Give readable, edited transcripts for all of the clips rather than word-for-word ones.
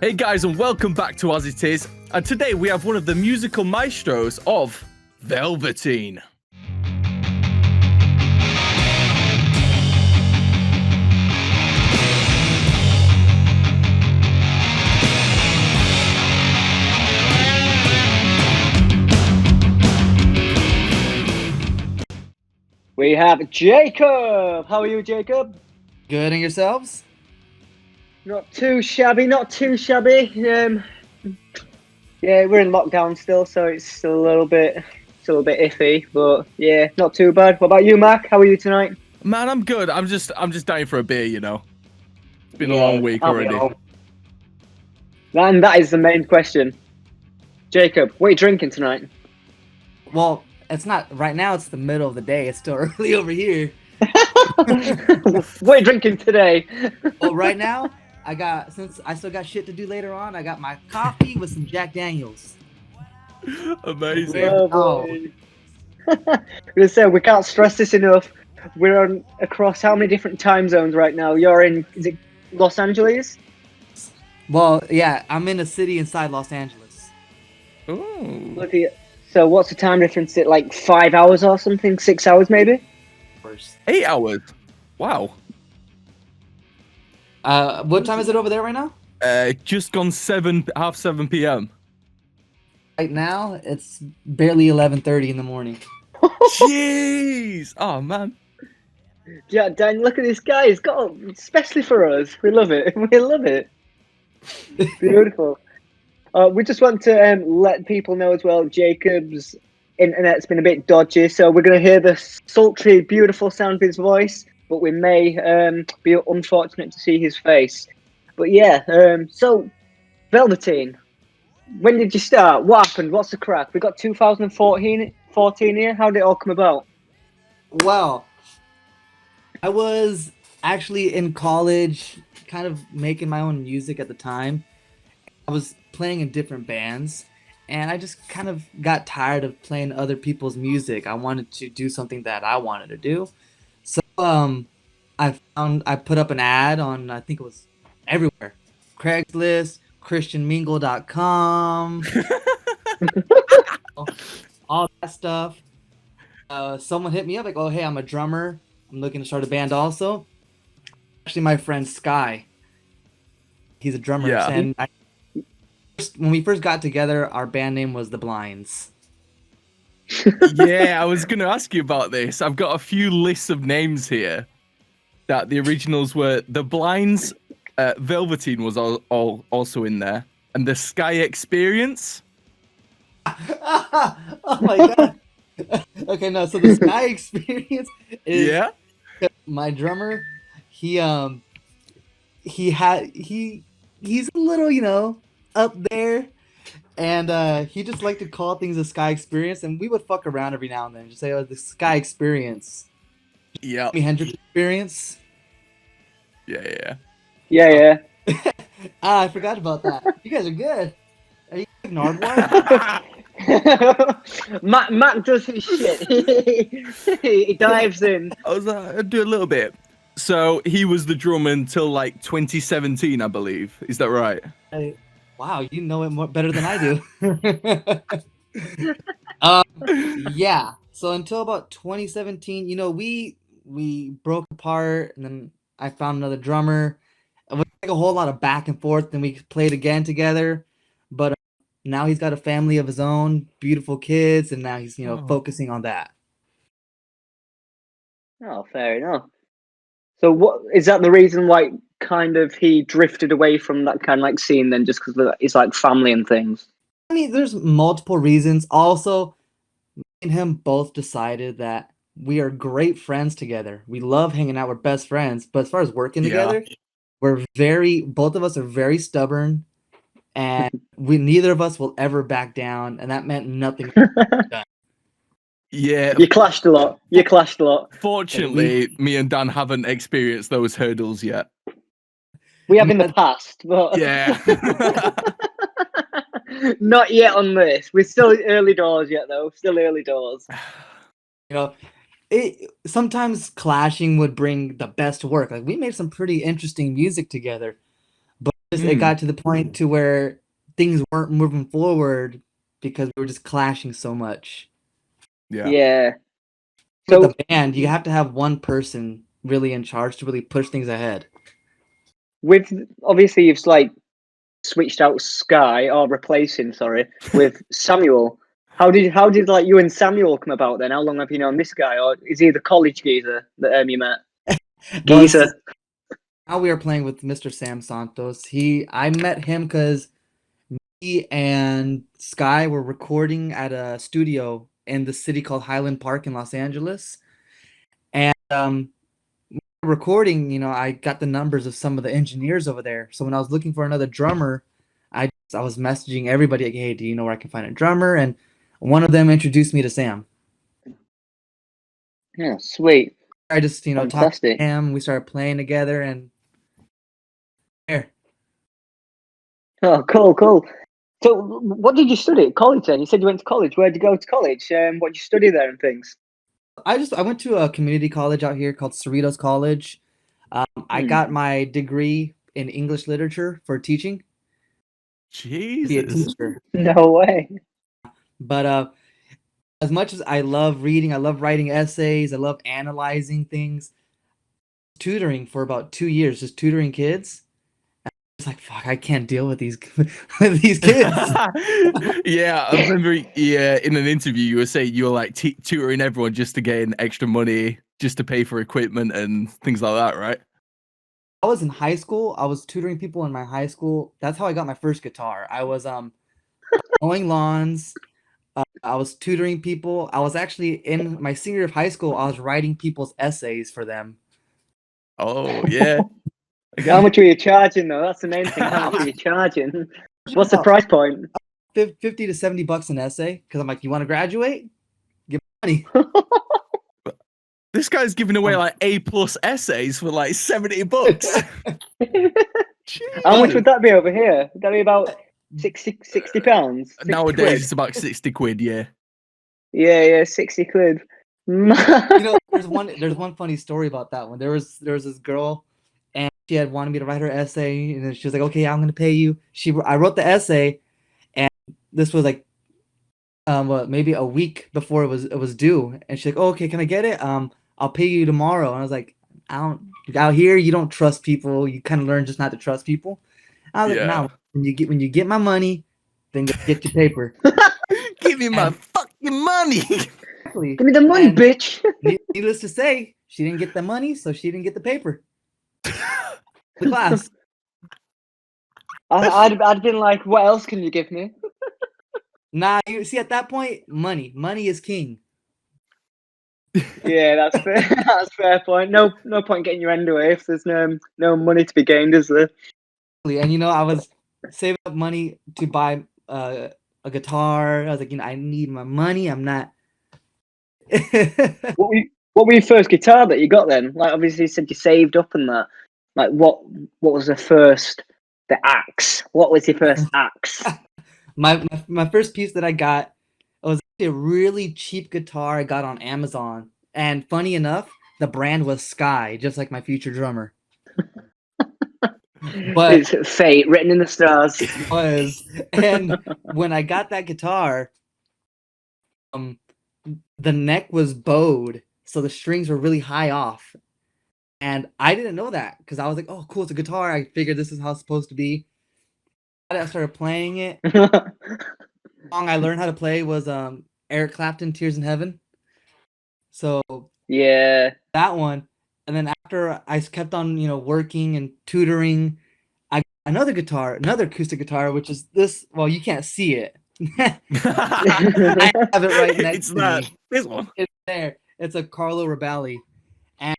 Hey guys, and welcome back to As It Is. And today we have one of the musical maestros of Velvateen. We have Jacob. How are you, Jacob? Good, and yourselves? Not too shabby, not too shabby. Yeah, we're in lockdown still, so it's still a little bit iffy. But yeah, not too bad. What about you, Mac? How are you tonight? Man, I'm good. I'm just dying for a beer, you know. It's been a long week already. And that is the main question. Jacob, what are you drinking tonight? Well, it's not right now. It's the middle of the day. It's still early over here. What are you drinking today? Well, right now, since I still got shit to do later on, I got my coffee with some Jack Daniels. Amazing. Oh. Gonna say, we can't stress this enough. We're on across how many different time zones right now? You're in, is it Los Angeles? Well, yeah, I'm in a city inside Los Angeles. Ooh. So what's the time difference? Is it like 5 hours or something? 6 hours maybe? 8 hours. Wow. What time is it over there right now? Just gone half 7 p.m. Right now, it's barely 11:30 in the morning. Jeez. Oh man. Yeah, Dan, look at this guy. He's got, especially for us. We love it. We love it. Beautiful. We just want to let people know as well, Jacob's internet's been a bit dodgy, so we're going to hear the sultry, beautiful sound of his voice, but we may be unfortunate to see his face. But yeah, so Velvateen, when did you start? What happened? What's the crack? We got 2014 here. How did it all come about? Well, I was actually in college, kind of making my own music at the time. I was playing in different bands, and I just kind of got tired of playing other people's music. I wanted to do something that I wanted to do. So I put up an ad on, I think it was everywhere. Craigslist, christianmingle.com, all that stuff. Someone hit me up like, "Oh, hey, I'm a drummer. I'm looking to start a band also." Actually, my friend Sky, he's a drummer. Yeah. And when we first got together, our band name was The Blinds. Yeah, I was going to ask you about this. I've got a few lists of names here that the originals were The Blinds, Velvateen was also in there, and The Sky Experience. Oh my god. Okay, no, so The Sky Experience is my drummer. He's a little, up there, and he just liked to call things the Sky Experience, and we would fuck around every now and then, just say, "Oh, the Sky Experience." Yeah. Jimi Hendrix Experience. Yeah. I forgot about that. You guys are good. Are you ignored one? Matt does his shit. He dives in. I'll do a little bit. So he was the drummer until like 2017, I believe. Is that right? Wow, you know it better than I do. Yeah. So until about 2017, we broke apart, and then I found another drummer. It was like a whole lot of back and forth, and we played again together. But now he's got a family of his own, beautiful kids, and now he's focusing on that. Oh, fair enough. So what is that the reason why kind of he drifted away from that kind of like scene then, just because it's like family and things? I mean, there's multiple reasons. Also, me and him both decided that we are great friends together. We love hanging out. We're best friends. But as far as working together, both of us are very stubborn, and neither of us will ever back down. And that meant nothing. Yeah. You clashed a lot. Fortunately, me and Dan haven't experienced those hurdles yet. We have in the past, but yeah. Not yet on this. We're still early doors yet, though. Still early doors. Sometimes clashing would bring the best work. Like, we made some pretty interesting music together, but It got to the point to where things weren't moving forward because we were just clashing so much. Yeah. With So the band, you have to have one person really in charge to really push things ahead. with obviously you've like switched out Sky or replacing, sorry, with Samuel. How did like you and Samuel come about then? How long have you known this guy, or is he the college geezer that you met? Geezer. Now we are playing with Mr. Sam Santos. I met him because me and Sky were recording at a studio in the city called Highland Park in Los Angeles, and recording, I got the numbers of some of the engineers over there. So when I was looking for another drummer, I was messaging everybody like, hey, do you know where I can find a drummer? And one of them introduced me to Sam. Yeah, sweet. I just, talked to Fantastic. him. We started playing together, and there. Oh, cool. So, what did you study at college then? You said you went to college. Where did you go to college? What did you study there and things? I went to a community college out here called Cerritos College. I got my degree in English literature for teaching. Jesus. Be a teacher. No way. But as much as I love reading, I love writing essays, I love analyzing things. Tutoring for about 2 years, just tutoring kids. It's like, fuck, I can't deal with these with these kids. Yeah, I remember. Yeah, in an interview, you were saying you were like tutoring everyone just to gain extra money, just to pay for equipment and things like that, right? I was in high school. I was tutoring people in my high school. That's how I got my first guitar. I was mowing lawns. I was tutoring people. I was actually in my senior year of high school. I was writing people's essays for them. Oh yeah. How much were you charging though? That's the main thing. How much were you charging? What's the price point? $50 to $70 an essay. Because I'm like, you want to graduate? Give me money. This guy's giving away like A+ essays for like $70. How much would that be over here? Would that be about 60 pounds? Nowadays it's about 60 quid, yeah. Yeah, 60 quid. There's one funny story about that one. There was this girl, and she had wanted me to write her essay, and then she was like, okay, I'm gonna pay you. I wrote the essay, and this was like maybe a week before it was due, and she's like, oh, okay, can I get it? I'll pay you tomorrow. And I was like, out here you don't trust people. You kind of learn just not to trust people. I was like, no, when you get my money, then get your paper. Give me my fucking money. Give me the money, bitch. Needless to say, she didn't get the money, so she didn't get the paper. The class. I'd been like, what else can you give me? Nah, you see, at that point, money is king. Yeah, that's fair. That's fair point. No point getting your end away if there's no money to be gained, is there? And I was saving up money to buy a guitar. I was like, I need my money. I'm not. What were your first guitar that you got then? Like, obviously you said you saved up and that. Like, what was the axe? What was your first axe? my first piece that I got was a really cheap guitar I got on Amazon. And funny enough, the brand was Sky, just like my future drummer. But it's fate written in the stars. It was. And when I got that guitar, the neck was bowed, so the strings were really high off. And I didn't know that because I was like, oh, cool, it's a guitar. I figured this is how it's supposed to be. I started playing it. The song I learned how to play was Eric Clapton, Tears in Heaven. So yeah, that one. And then after I kept on, working and tutoring, I got another acoustic guitar, which is this. Well, you can't see it. I have it right next to me. This one. It's there. It's a Carlo Rabali. And,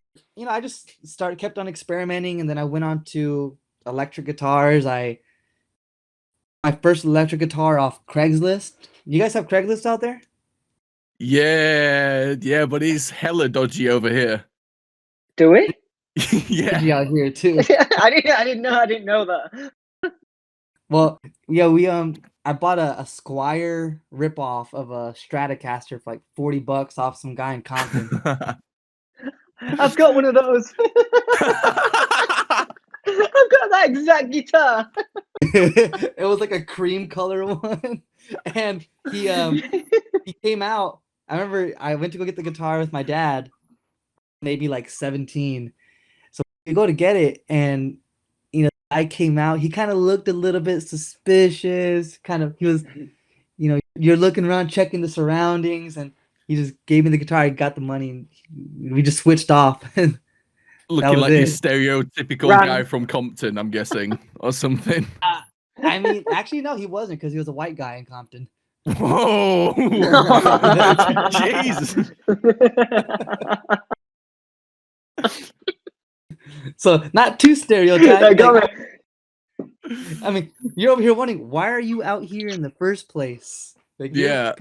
I just kept on experimenting, and then I went on to electric guitars. My first electric guitar off Craigslist. You guys have Craigslist out there? Yeah, but it's hella dodgy over here. Do we? Yeah, out here too. I didn't know that. Well, yeah, I bought a Squire ripoff of a Stratocaster for like $40 off some guy in Compton. I've got one of those. I've I've got that exact guitar. It was like a cream color one, and he came out. I remember I went to go get the guitar with my dad, maybe like 17. So we go to get it, and I came out. He kind of looked a little bit suspicious. He was, you're looking around, checking the surroundings, and he just gave me the guitar. I got the money, and we just switched off. Looking like your it. stereotypical guy from Compton, I'm guessing, or something. I mean, actually, no, he wasn't, because he was a white guy in Compton. Whoa! Jesus. So not too stereotyped. I mean, you're over here wondering, why are you out here in the first place? Like, yeah.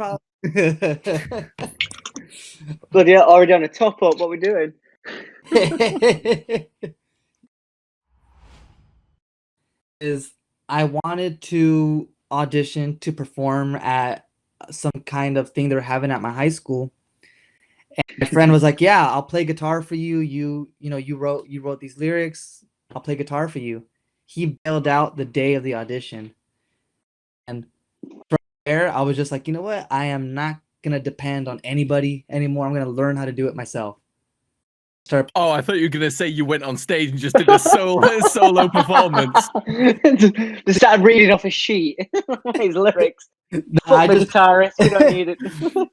Bloody hell, already on a top up. What we doing? Is I wanted to audition to perform at some kind of thing they were having at my high school. And my friend was like, "Yeah, I'll play guitar for you. You wrote these lyrics. I'll play guitar for you." He bailed out the day of the audition. And from there, I was just like, you know what? I am not gonna depend on anybody anymore. I'm gonna learn how to do it myself. Oh, I thought you were gonna say you went on stage and just did a solo performance. Just started reading off a sheet his lyrics. No, Fuck the guitarist, we don't need it.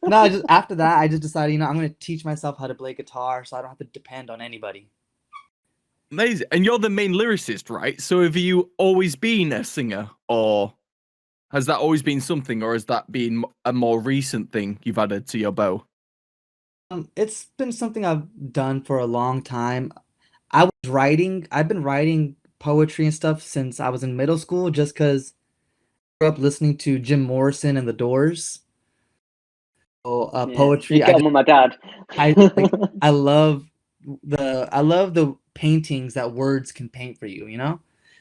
No, just after that, I just decided, I'm gonna teach myself how to play guitar, so I don't have to depend on anybody. Amazing. And you're the main lyricist, right? So have you always been a singer, or has that always been something, or has that been a more recent thing you've added to your bow? It's been something I've done for a long time. I've been writing poetry and stuff since I was in middle school, just because I grew up listening to Jim Morrison and The Doors. So poetry. You get on with my dad. I love the paintings that words can paint for you,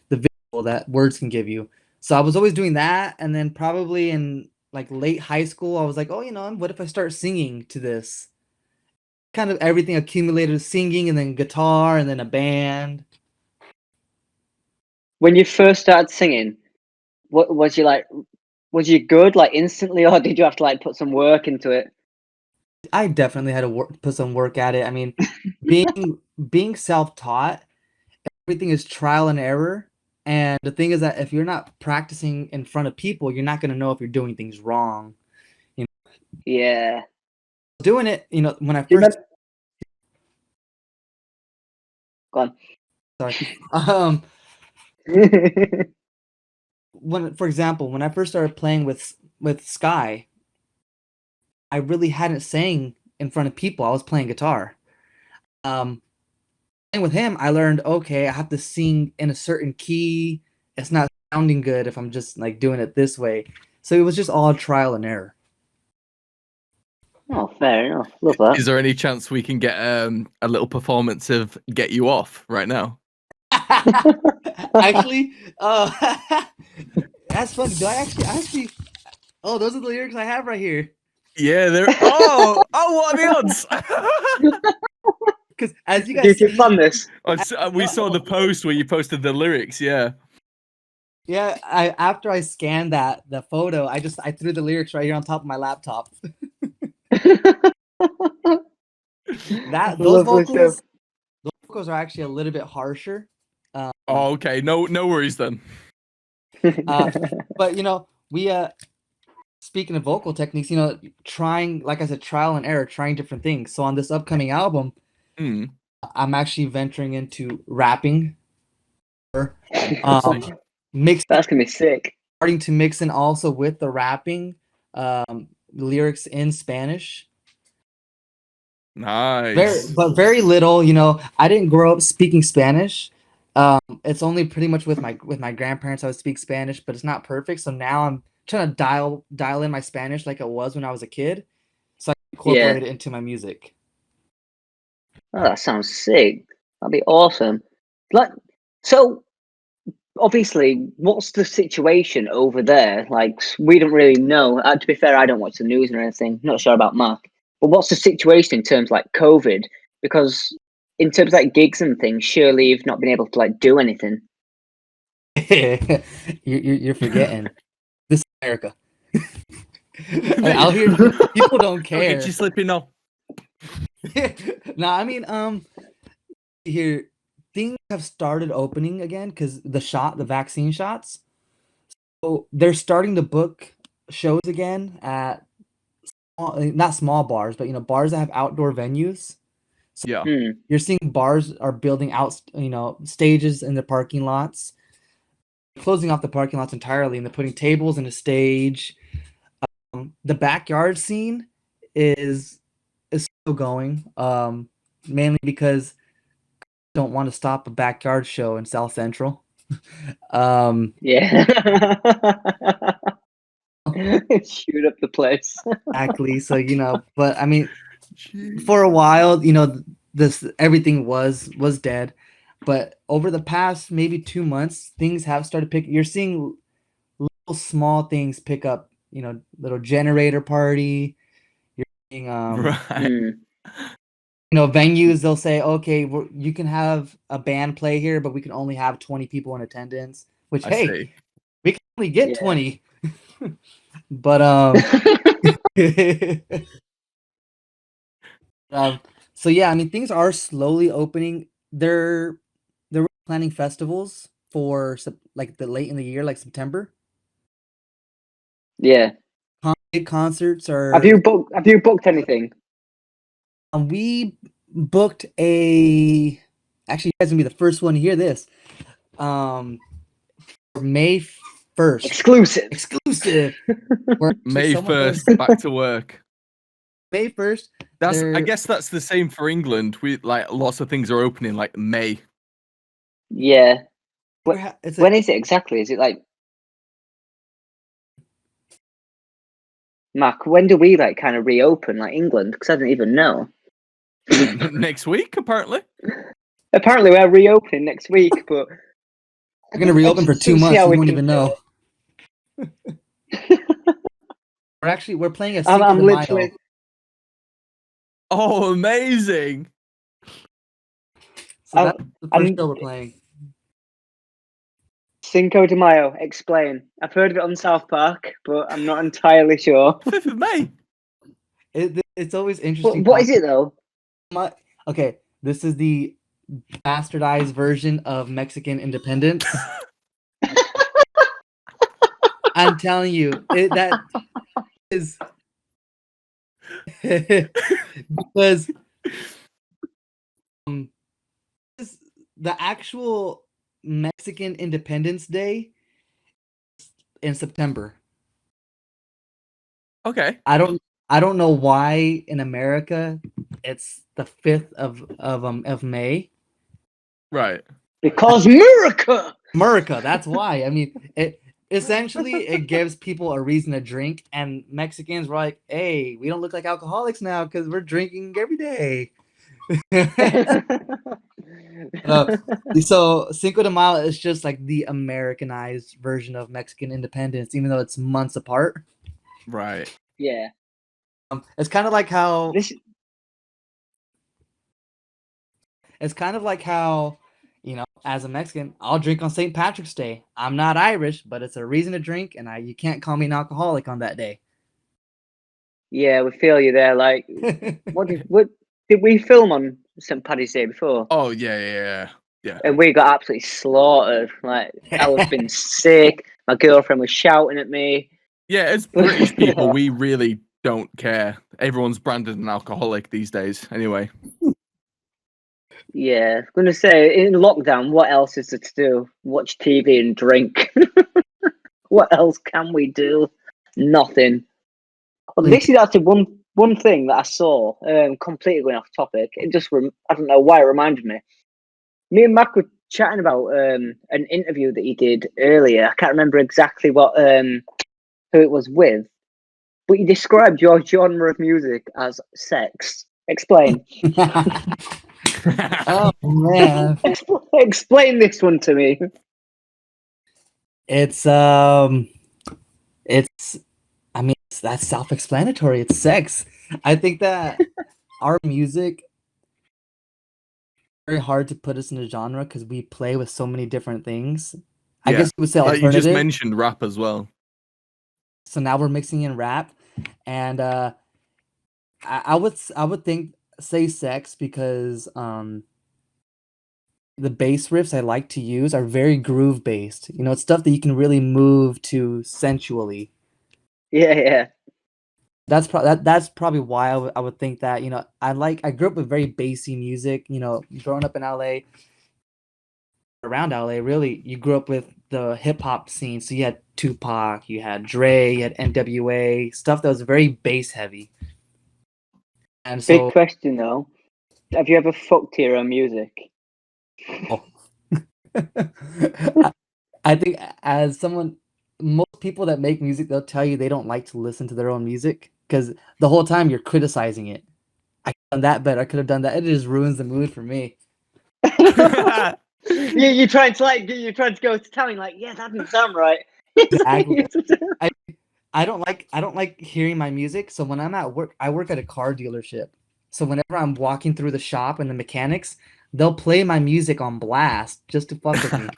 the visual that words can give you. So I was always doing that, and then probably in like late high school, I was like, oh, what if I start singing to this? Kind of everything accumulated, singing and then guitar and then a band. When you first started singing, what was you like? Was you good like instantly, or did you have to like put some work into it? I definitely had to put some work at it. I mean, being self-taught, everything is trial and error. And the thing is that if you're not practicing in front of people, you're not going to know if you're doing things wrong. Yeah. Doing it, when I first... Go on. Sorry. For example, when I first started playing with Sky, I really hadn't sang in front of people. I was playing guitar. And with him, I learned, okay, I have to sing in a certain key. It's not sounding good if I'm just like doing it this way. So it was just all trial and error. Oh, fair enough. Love that. Is there any chance we can get a little performance of "Get You Off" right now? Actually, that's funny. Do I actually? Oh, those are the lyrics I have right here. Yeah, they're. What are the odds? Because as you guys see, fun this. We saw the post where you posted the lyrics. Yeah. Yeah, after I scanned the photo, I threw the lyrics right here on top of my laptop. Those vocals are actually a little bit harsher. Okay. No worries then. But we speaking of vocal techniques, trying, like I said, trial and error, trying different things. So on this upcoming album, I'm actually venturing into rapping. That's gonna be sick. Starting to mix in also with the rapping, lyrics in Spanish. Nice. Very little. I didn't grow up speaking Spanish. It's only pretty much with my grandparents I would speak Spanish, but it's not perfect. So now I'm trying to dial in my Spanish like it was when I was a kid, so I can incorporate it into my music. Oh, that sounds sick. That'd be awesome. So obviously, what's the situation over there? Like, we don't really know. To be fair, I don't watch the news or anything. Not sure about Mark. But what's the situation in terms of, like, COVID? Because in terms of like gigs and things, surely you've not been able to like do anything. You're forgetting. This is America. Out here, people don't I'll care. get you slipping off. No, I mean, here things have started opening again because the vaccine shots. So they're starting to book shows again at not small bars, but bars that have outdoor venues. So Yeah. you're seeing bars are building out, stages in the parking lots, closing off the parking lots entirely, and they're putting tables in a stage. The backyard scene is still going, mainly because I don't want to stop a backyard show in South Central. Yeah. Shoot up the place. Exactly. So but I mean, for a while, this everything was dead, but over the past maybe 2 months, things have started picking. You're seeing little small things pick up. Little generator party. You're seeing Right. venues. They'll say, okay, you can have a band play here, but we can only have 20 people in attendance. Which I hey, see. we can only get Yeah. 20. But so yeah, I mean things are slowly opening. They're planning festivals for like the late in the year, like September. Yeah. Big concerts are. Have you booked anything? We booked a. Actually, you guys gonna be the first one to hear this. May 1st. Exclusive. May 1st, back to work. May 1st. I guess that's the same for England. We like lots of things are opening like May. Yeah. When is it exactly? Is it like Mark? When do we like kind of reopen like England? Because I don't even know. Next week, apparently. Apparently, we're reopening next week, but we're gonna reopen for 2 months. You won't even know. We're playing a Cinco de Mayo. Oh, amazing! So that's the first show we're playing. Cinco de Mayo. Explain. I've heard of it on South Park, but I'm not entirely sure. 5th of May. It's always interesting. What is it though? Okay, this is the bastardized version of Mexican independence. I'm telling you, that is because the actual Mexican Independence Day in September. Okay. I don't know why in America it's the 5th of May. Right. Because America, that's why. I mean, it gives people a reason to drink, and Mexicans were like, hey, we don't look like alcoholics now because we're drinking every day. So Cinco de Mayo is just like the Americanized version of Mexican independence, even though it's months apart. Right. Yeah. It's kind of like how as a Mexican, I'll drink on St. Patrick's Day. I'm not Irish, but it's a reason to drink, and you can't call me an alcoholic on that day. Yeah, we feel you there. Like, what did we film on St. Paddy's Day before? Oh yeah. And we got absolutely slaughtered. Like, I was being sick. My girlfriend was shouting at me. Yeah, as British people, we really don't care. Everyone's branded an alcoholic these days, anyway. Yeah, I'm gonna say in lockdown, what else is there to do? Watch TV and drink. What else can we do? Nothing. Well, this is actually one thing that I saw. Completely going off topic. It just I don't know why it reminded me. Me and Mac were chatting about an interview that he did earlier. I can't remember exactly what who it was with, but you described your genre of music as sex. Explain. Oh man! Explain this one to me. It's I mean, that's self-explanatory. It's sex. I think that our music very hard to put us in a genre because we play with so many different things. I guess you would say Like you just alternative. mentioned rap as well. So now we're mixing in rap, and I would think say sex because the bass riffs I like to use are very groove based. You know, it's stuff that you can really move to sensually. Yeah. That's that's probably why I would think that. You know, I grew up with very bassy music. You know, growing up in LA, around LA, really, you grew up with the hip hop scene. So you had Tupac, you had Dre, you had NWA, stuff that was very bass heavy. And Big so, question though. Have you ever fucked your own music? oh. I think as someone, most people that make music, they'll tell you they don't like to listen to their own music because the whole time you're criticizing it. I could have done that better. I could have done that. It just ruins the mood for me. You're trying to go to telling like, yeah, that didn't sound right. Exactly. I don't like hearing my music. So when I'm at work, I work at a car dealership. So whenever I'm walking through the shop and the mechanics, they'll play my music on blast just to fuck with me.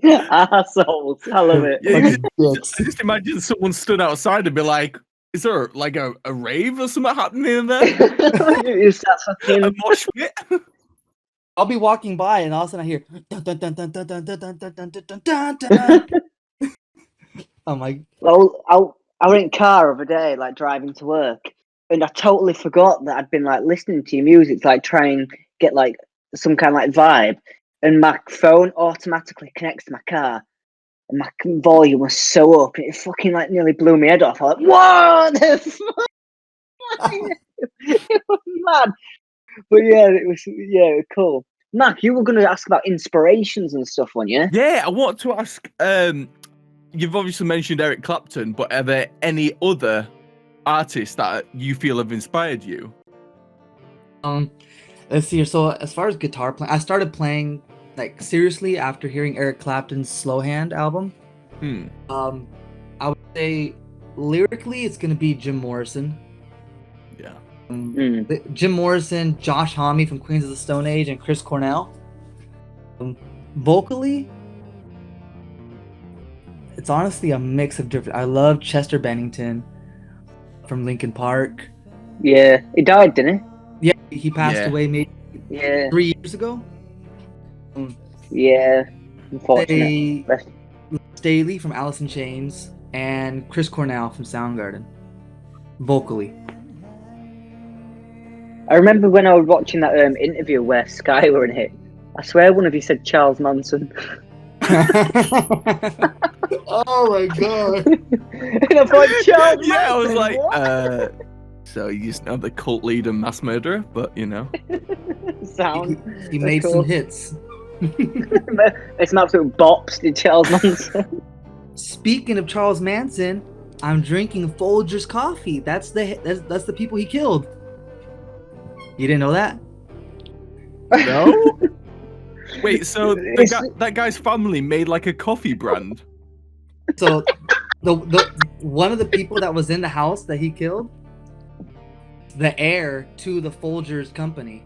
Assholes. I love it. Yeah, Fucking dicks. just imagine someone stood outside and be like, "Is there like a rave or something happening in there? You start A fucking. mosh pit?" I'll be walking by and all of a sudden I hear dun, dun, dun, dun, dun, dun, dun, dun, dun, dun, dun, dun. I'm like, Well, I was in car the other day, like driving to work, and I totally forgot that I'd been like listening to your music, to, like try and get like some kind of like vibe, and my phone automatically connects to my car, and my volume was so up, and it fucking like nearly blew my head off. I'm like, what the fuck? It was mad, but yeah, it was cool. Mark, you were going to ask about inspirations and stuff, weren't you? Yeah, I want to ask. You've obviously mentioned Eric Clapton, but are there any other artists that you feel have inspired you? let's see here. So as far as guitar playing, I started playing like seriously after hearing Eric Clapton's Slow Hand album. I would say lyrically, it's gonna be Jim Morrison. Yeah. Jim Morrison, Josh Homme from Queens of the Stone Age, and Chris Cornell. Vocally, it's honestly a mix of different. I love Chester Bennington from Linkin Park. Yeah, he died, didn't Yeah, he passed Yeah. away maybe he? Yeah, 3 years ago. yeah. Unfortunately. Staley from Alice in Chains and Chris Cornell from Soundgarden. Vocally. I remember when I was watching that interview where Sky were in it. I swear one of you said Charles Manson. Oh my god. And I thought, Charles Manson? Yeah, I was like, what? so you just know the cult leader, mass murderer, but you know. Sound. He That's made cool. some hits. It's an absolute bops, did Charles Manson. Speaking of Charles Manson, I'm drinking Folgers coffee. That's the people he killed. You didn't know that? No? Wait, so It's- that guy's family made like a coffee brand? So the one of the people that was in the house that he killed, the heir to the Folgers company.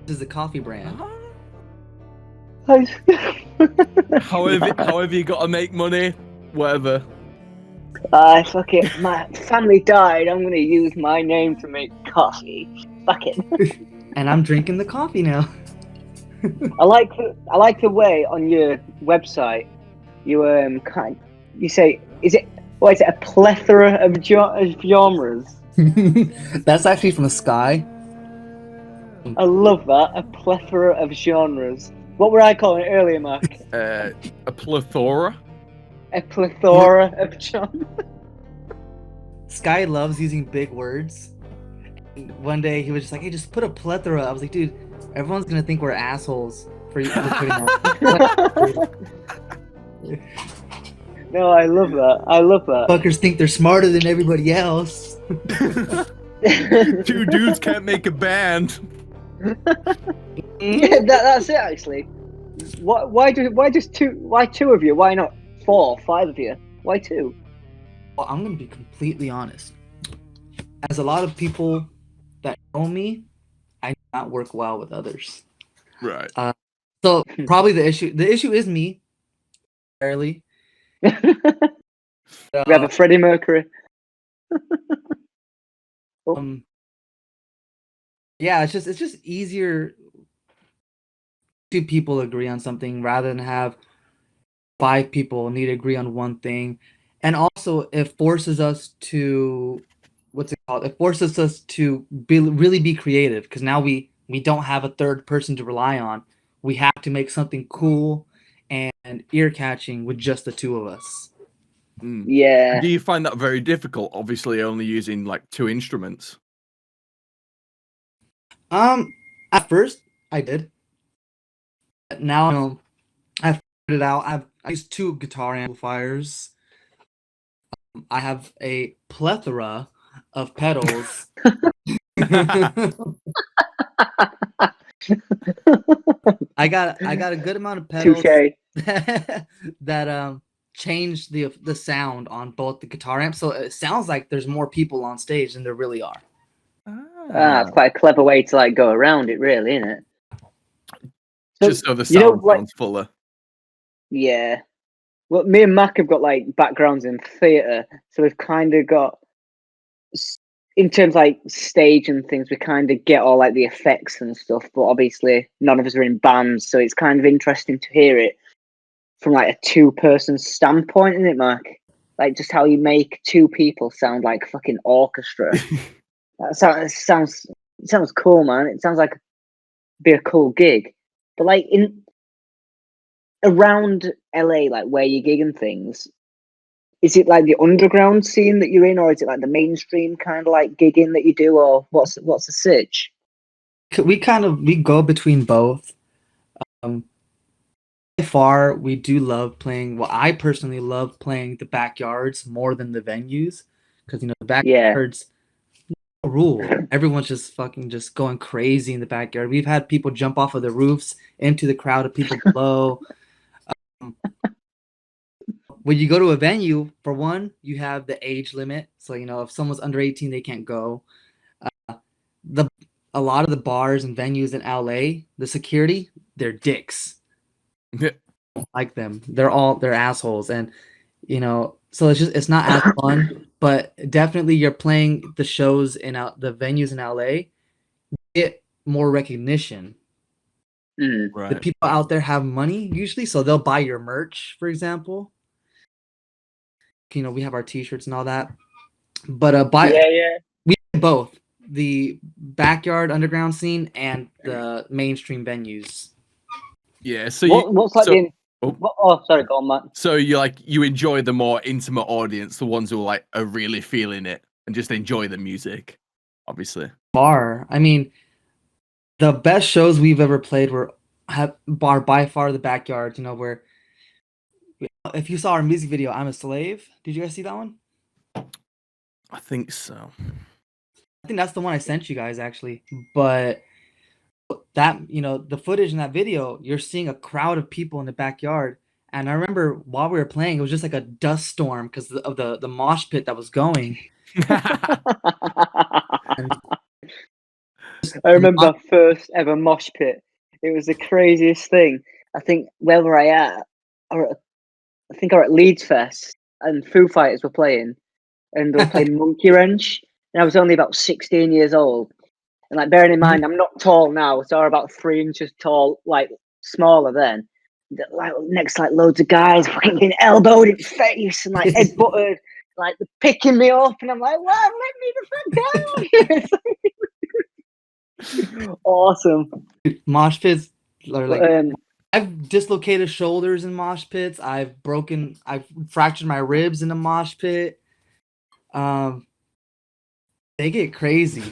This is a coffee brand. However you gotta make money, whatever. Fuck it. My family died. I'm gonna use my name to make coffee. Fuck it. And I'm drinking the coffee now. I like the way on your website you you say is it a plethora of genres? That's actually from Sky. I love that, a plethora of genres. What were I calling it earlier, Mark? A plethora. A plethora of genres. Sky loves using big words. And one day he was just like, "Hey, just put a plethora." I was like, "Dude, everyone's gonna think we're assholes for putting that." No, I love that. Fuckers think they're smarter than everybody else. Two dudes can't make a band. Yeah, that's it actually. Why two of you? Why not 4, 5 of you? Why 2? Well, I'm gonna be completely honest. As a lot of people that know me, I do not work well with others. Right. So probably the issue is me, barely. We have a Freddie Mercury. Yeah, it's just easier two people agree on something rather than have 5 people need to agree on one thing. And also it forces us to It forces us to really be creative because now we don't have a third person to rely on. We have to make something cool and ear catching with just the two of us. Yeah. Do you find that very difficult? Obviously, only using like 2 instruments. At first I did. Now I've figured it out. I use 2 guitar amplifiers. I have a plethora of pedals. I got a good amount of pedals Touche. that change the sound on both the guitar amps, so it sounds like there's more people on stage than there really are. It's quite a clever way to like go around it, really, isn't it? Just so the sound sounds fuller. Yeah. Well, me and Mac have got like backgrounds in theatre, so we've kind of got, in terms of like stage and things, we kind of get all like the effects and stuff. But obviously, none of us are in bands, so it's kind of interesting to hear it from like a 2-person standpoint, isn't it, Mark? Like just how you make 2 people sound like a fucking orchestra. That sounds cool, man. It sounds like be a cool gig. But like around LA, like where you gig and things, is it like the underground scene that you're in, or is it like the mainstream kind of like gigging that you do, or what's the sitch? We go between both. By far, we do love playing. Well, I personally love playing the backyards more than the venues because the backyards no rule. Everyone's just fucking just going crazy in the backyard. We've had people jump off of the roofs into the crowd of people below. When you go to a venue, for one, you have the age limit. So, if someone's under 18, they can't go. A lot of the bars and venues in LA, the security, they're dicks. Like them. They're assholes. And, so it's not as fun, but definitely you're playing the shows in the venues in LA, get more recognition. Right. The people out there have money usually, so they'll buy your merch, for example. We have our t-shirts and all that, but we have both the backyard underground scene and the mainstream venues. Yeah. So what's like sorry, go on, Matt. So you enjoy the more intimate audience, the ones who are really feeling it and just enjoy the music, obviously. I mean, the best shows we've ever played are by far the backyards. Where if you saw our music video, "I'm a Slave," did you guys see that one? I think so. I think that's the one I sent you guys actually, but that the footage in that video, you're seeing a crowd of people in the backyard, and I remember while we were playing, it was just like a dust storm because of the mosh pit that was going. I remember our first ever mosh pit. It was the craziest thing. I think where were I at? I think I was at Leeds Fest, and Foo Fighters were playing, and they were playing Monkey Wrench, and I was only about 16 years old. And like, bearing in mind, I'm not tall now, so I'm about 3 inches tall, like smaller then. Like next, like loads of guys fucking getting elbowed in the face and like head butted, like picking me up, and I'm like, "Wow, let me the fuck down!" Awesome. Mosh pits are like. I've dislocated shoulders in mosh pits. I've fractured my ribs in a mosh pit. They get crazy,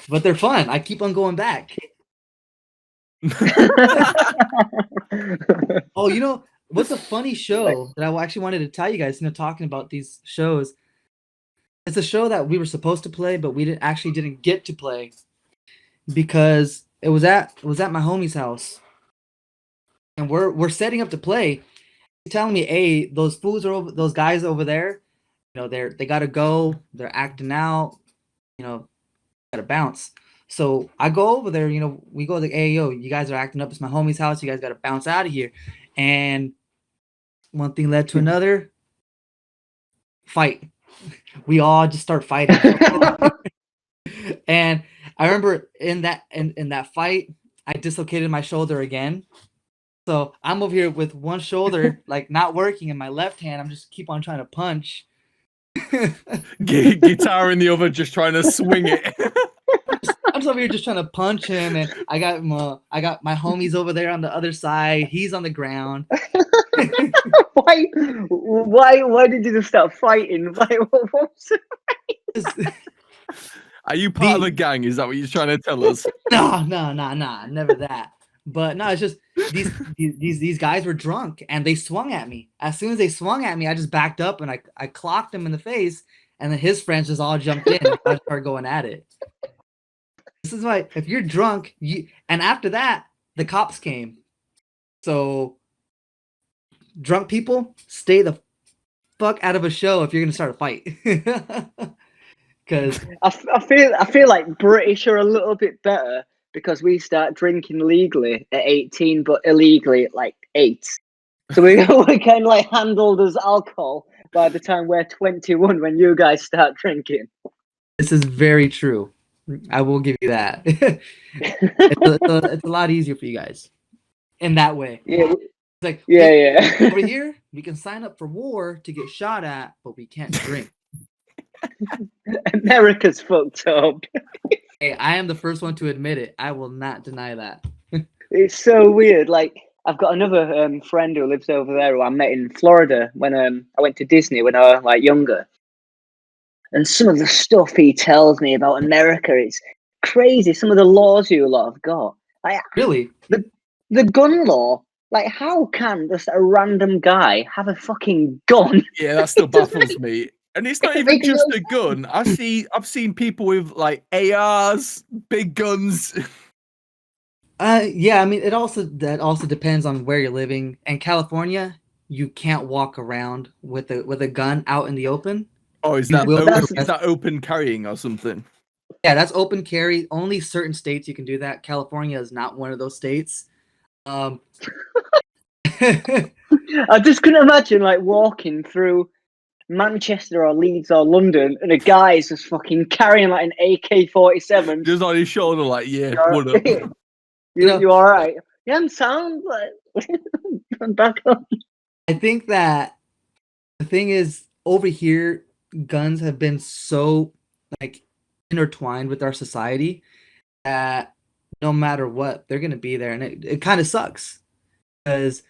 but they're fun. I keep on going back. Oh, what's a funny show that I actually wanted to tell you guys, talking about these shows. It's a show that we were supposed to play, but we didn't get to play because it was at my homie's house. And we're setting up to play. He's telling me, "Hey, those guys over there, they gotta go. They're acting out. Gotta bounce." So I go over there, we go like, hey, yo, you guys are acting up. It's my homie's house. You guys got to bounce out of here. And one thing led to another. Fight. We all just start fighting. And I remember in that fight, I dislocated my shoulder again. So I'm over here with one shoulder like not working, and my left hand, I'm just keep on trying to punch. Guitar in the other, just trying to swing it. I'm just over here just trying to punch him, and I got my homies over there on the other side. He's on the ground. Why did you just start fighting? What was it? Are you part of a gang? Is that what you're trying to tell us? No, never that. But no, it's just these guys were drunk and they swung at me. As soon as they swung at me, I just backed up and I clocked him in the face, and then his friends just all jumped in and I started going at it. This is why if you're drunk, and after that, the cops came. So drunk people, stay the fuck out of a show if you're gonna start a fight. Because I feel like British are a little bit better because we start drinking legally at 18, but illegally at like 8. So we're kind of like handled as alcohol by the time we're 21 when you guys start drinking. this is very true. I will give you that. It's a lot easier for you guys in that way. Yeah. It's like, Yeah. over here, we can sign up for war to get shot at, but we can't drink. America's fucked up. Hey, I am the first one to admit it. I will not deny that. It's so weird. Like, I've got another friend who lives over there who I met in Florida when I went to Disney when I was like younger. And some of the stuff he tells me about America, it's crazy. Some of the laws you lot have got. Like, Really? the gun law. Like, how can just a random guy have a fucking gun? Yeah, that still baffles me. And it's not even Makes just no a gun. I've seen people with like ARs, big guns. Yeah, I mean that also depends on where you're living. In California, you can't walk around with a gun out in the open. Oh, is You that will open, get is that open carrying or something? Yeah, that's open carry. Only certain states you can do that. California is not one of those states. I just couldn't imagine like walking through Manchester or Leeds or London and a guy is just fucking carrying like an AK-47. Just on his shoulder, like, yeah, what up? You all right? Yeah, I'm sound. Like, I'm back up. I think that the thing is over here, guns have been so like intertwined with our society that no matter what, they're gonna be there, and it kind of sucks because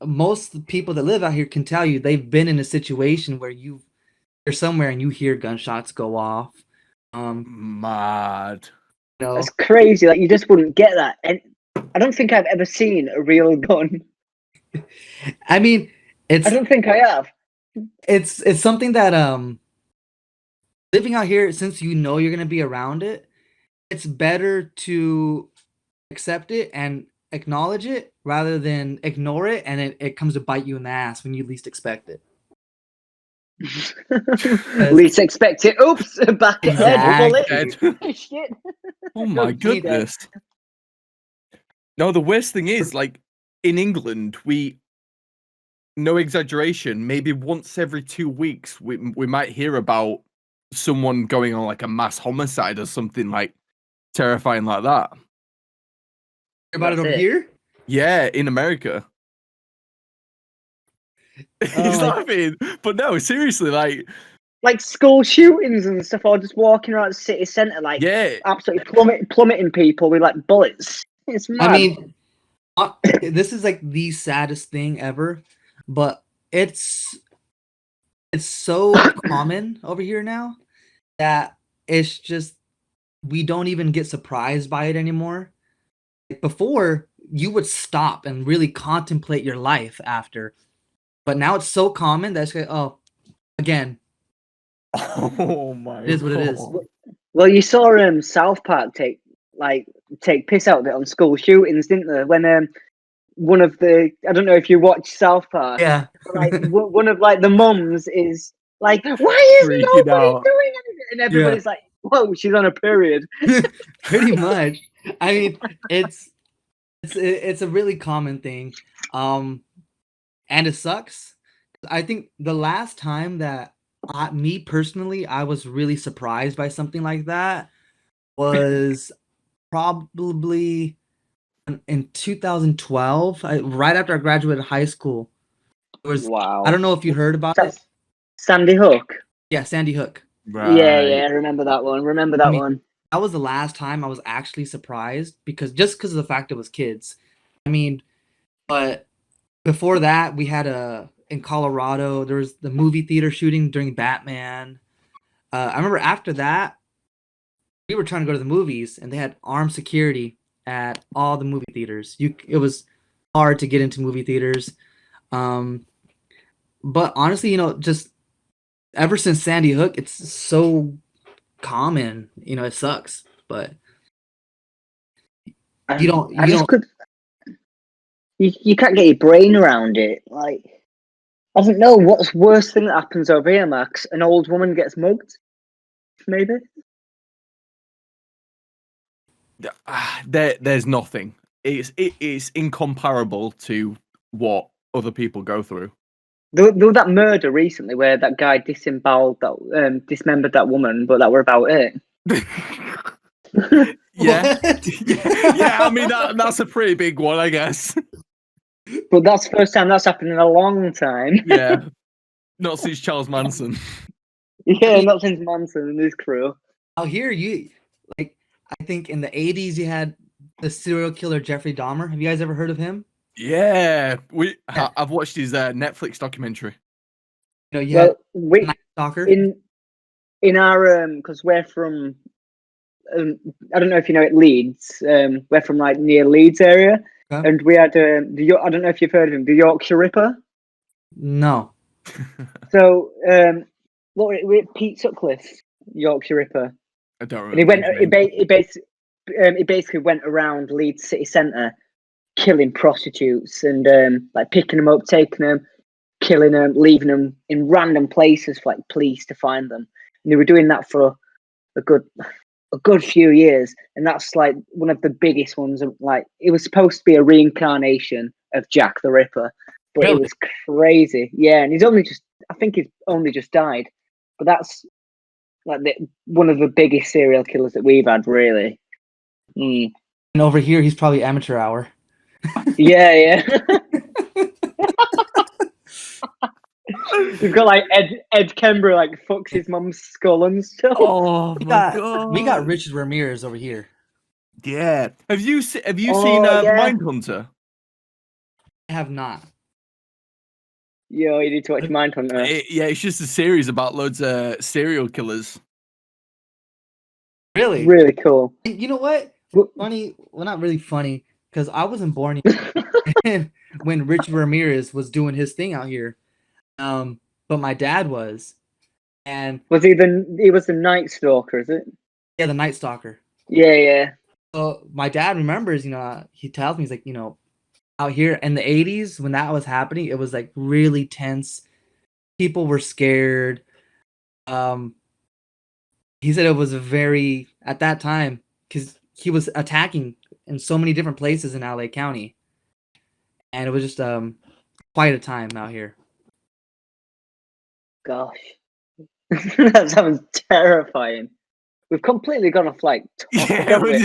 most people that live out here can tell you they've been in a situation where you're somewhere and you hear gunshots go off. Mad. That's crazy. Like, you just wouldn't get that. And I don't think I've ever seen a real gun. I mean, I don't think I have. It's something that living out here, since you're gonna be around it, it's better to accept it and acknowledge it rather than ignore it, and it comes to bite you in the ass when you least expect it. Least expect it. Oops, back Exactly. ahead. Bullet. Shit. Oh my goodness. No, the worst thing is, like, in England, no exaggeration, maybe once every 2 weeks, we might hear about someone going on like a mass homicide or something like terrifying like that. Hear about it over here? Yeah, in America. He's laughing, but no, seriously, like school shootings and stuff, or just walking around the city centre, like, yeah, absolutely plummeting people with like bullets. It's mad. I mean, this is like the saddest thing ever, but it's so common over here now that it's just we don't even get surprised by it anymore. Like before, you would stop and really contemplate your life after, but now it's so common that it's like, oh, again. Oh my! It is what it is. Well, you saw South Park take piss out of it on school shootings, didn't they? When one of the, I don't know if you watch South Park. Yeah. Like one of like the mums is like, why is Freaking nobody out. doing anything? And everybody's like, whoa, she's on a period. Pretty much. I mean, it's a really common thing, and it sucks. I think the last time that me personally, I was really surprised by something like that was probably in 2012, right after I graduated high school. It was, Wow. I don't know if you heard about it. Sandy Hook. Yeah, Sandy Hook. Yeah, I remember that one. One. That was the last time I was actually surprised because of the fact it was kids. I mean, but before that, we had in Colorado, there was the movie theater shooting during Batman. I remember after that, we were trying to go to the movies, and they had armed security at all the movie theaters. It was hard to get into movie theaters. But honestly, just ever since Sandy Hook, it's so common. It sucks, but you can't get your brain around it. Like, I don't know what's worst thing that happens over here, Max. An old woman gets mugged, maybe. There's nothing. It is incomparable to what other people go through. There was that murder recently where that guy dismembered that woman, but that were about it. Yeah. Yeah. I mean that's a pretty big one, I guess. But that's the first time that's happened in a long time. Yeah. Not since Charles Manson. Yeah, not since Manson and his crew. I'll hear you. Like, I think in the 80s you had the serial killer Jeffrey Dahmer. Have you guys ever heard of him? Yeah, I've watched his Netflix documentary. You had Night Stalker. In our because we're from I don't know if you know it, Leeds. We're from like near Leeds area, and we had I don't know if you've heard of him, the Yorkshire Ripper. No. So Pete Sutcliffe's Yorkshire Ripper. I don't remember. And he basically went around Leeds city centre, killing prostitutes and like picking them up, taking them, killing them, leaving them in random places for like police to find them. And they were doing that for a good few years, and that's like one of the biggest ones. Like, it was supposed to be a reincarnation of Jack the Ripper, but It was crazy. Yeah, and I think he's only just died, but that's like one of the biggest serial killers that we've had, really. And over here, he's probably amateur hour. Yeah. We've got like Ed Kember like fucks his mum's skull and stuff. Oh my god! We got Richard Ramirez over here. Yeah. Have you seen Mindhunter? I have not. Yo, you need to watch Mindhunter. It's just a series about loads of serial killers. Really? Really cool. You know what? Funny. Well, not really funny, because I wasn't born when Richard Ramirez was doing his thing out here. But my dad was. And was he was the Night Stalker, is it? Yeah, the Night Stalker. Yeah. So my dad remembers, he tells me, he's like, out here in the 80s when that was happening, it was like really tense. People were scared. He said it was at that time, because he was attacking in so many different places in LA County. And it was just quite a time out here. Gosh. That sounds terrifying. We've completely gone off like topic.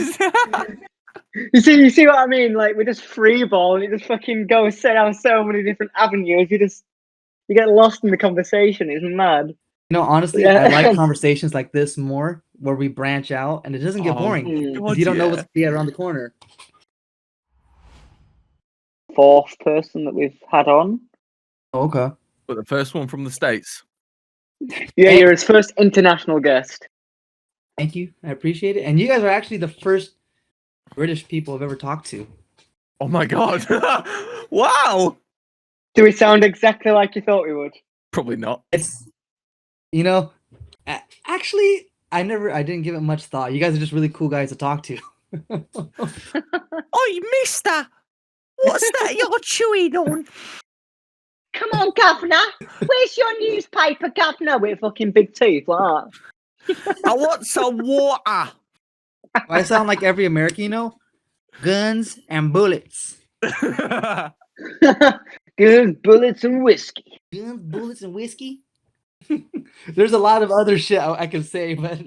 You see what I mean? Like, we just freeball and it just fucking goes down so many different avenues. You get lost in the conversation. It's mad. Honestly, I like conversations like this more, where we branch out and it doesn't get boring. You don't know what's around the corner. Fourth person that we've had on. Oh, okay. But the first one from the States. Yeah, you're his first international guest. Thank you. I appreciate it. And you guys are actually the first British people I've ever talked to. Oh my god. Wow. Do we sound exactly like you thought we would? Probably not. It's, actually, I didn't give it much thought. You guys are just really cool guys to talk to. Oi, mister! What's that you're chewing on? Come on, governor. Where's your newspaper, governor? With fucking big teeth like that. I want some water. I sound like every American, you know? Guns and bullets. Good bullets and whiskey. Guns, bullets, and whiskey. There's a lot of other shit I can say, but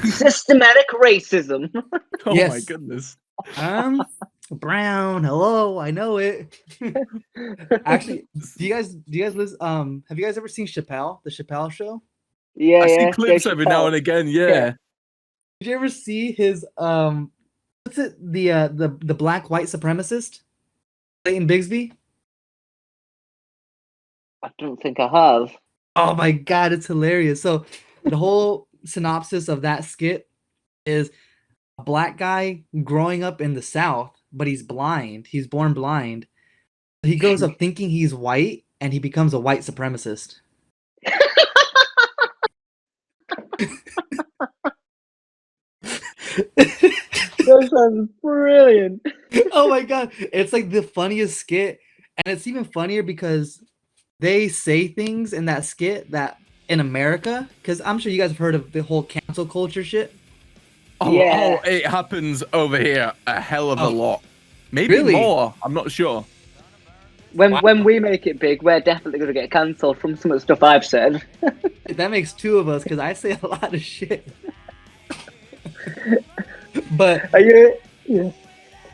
Systematic racism. Oh Yes. my goodness. Brown. Hello, I know it. Actually, do you guys listen, have you guys ever seen Chappelle, the Chappelle show? Yeah, I see yeah. clips Dave every now and Chappelle. again. Yeah. Yeah. Did you ever see his what's it, the black white supremacist? Clayton Bigsby? I don't think I have. Oh my god, it's hilarious. So the whole synopsis of that skit is a black guy growing up in the South, but he's blind. He's born blind. He grows up thinking he's white and he becomes a white supremacist. That sounds brilliant. Oh my god, it's like the funniest skit, and it's even funnier because they say things in that skit that in America, because I'm sure you guys have heard of the whole cancel culture shit. Oh, Yeah. oh, it happens over here a hell of a Oh. lot. Maybe Really? more. I'm not sure. When we make it big, we're definitely going to get cancelled from some of the stuff I've said. That makes two of us because I say a lot of shit. But Are you? Yeah.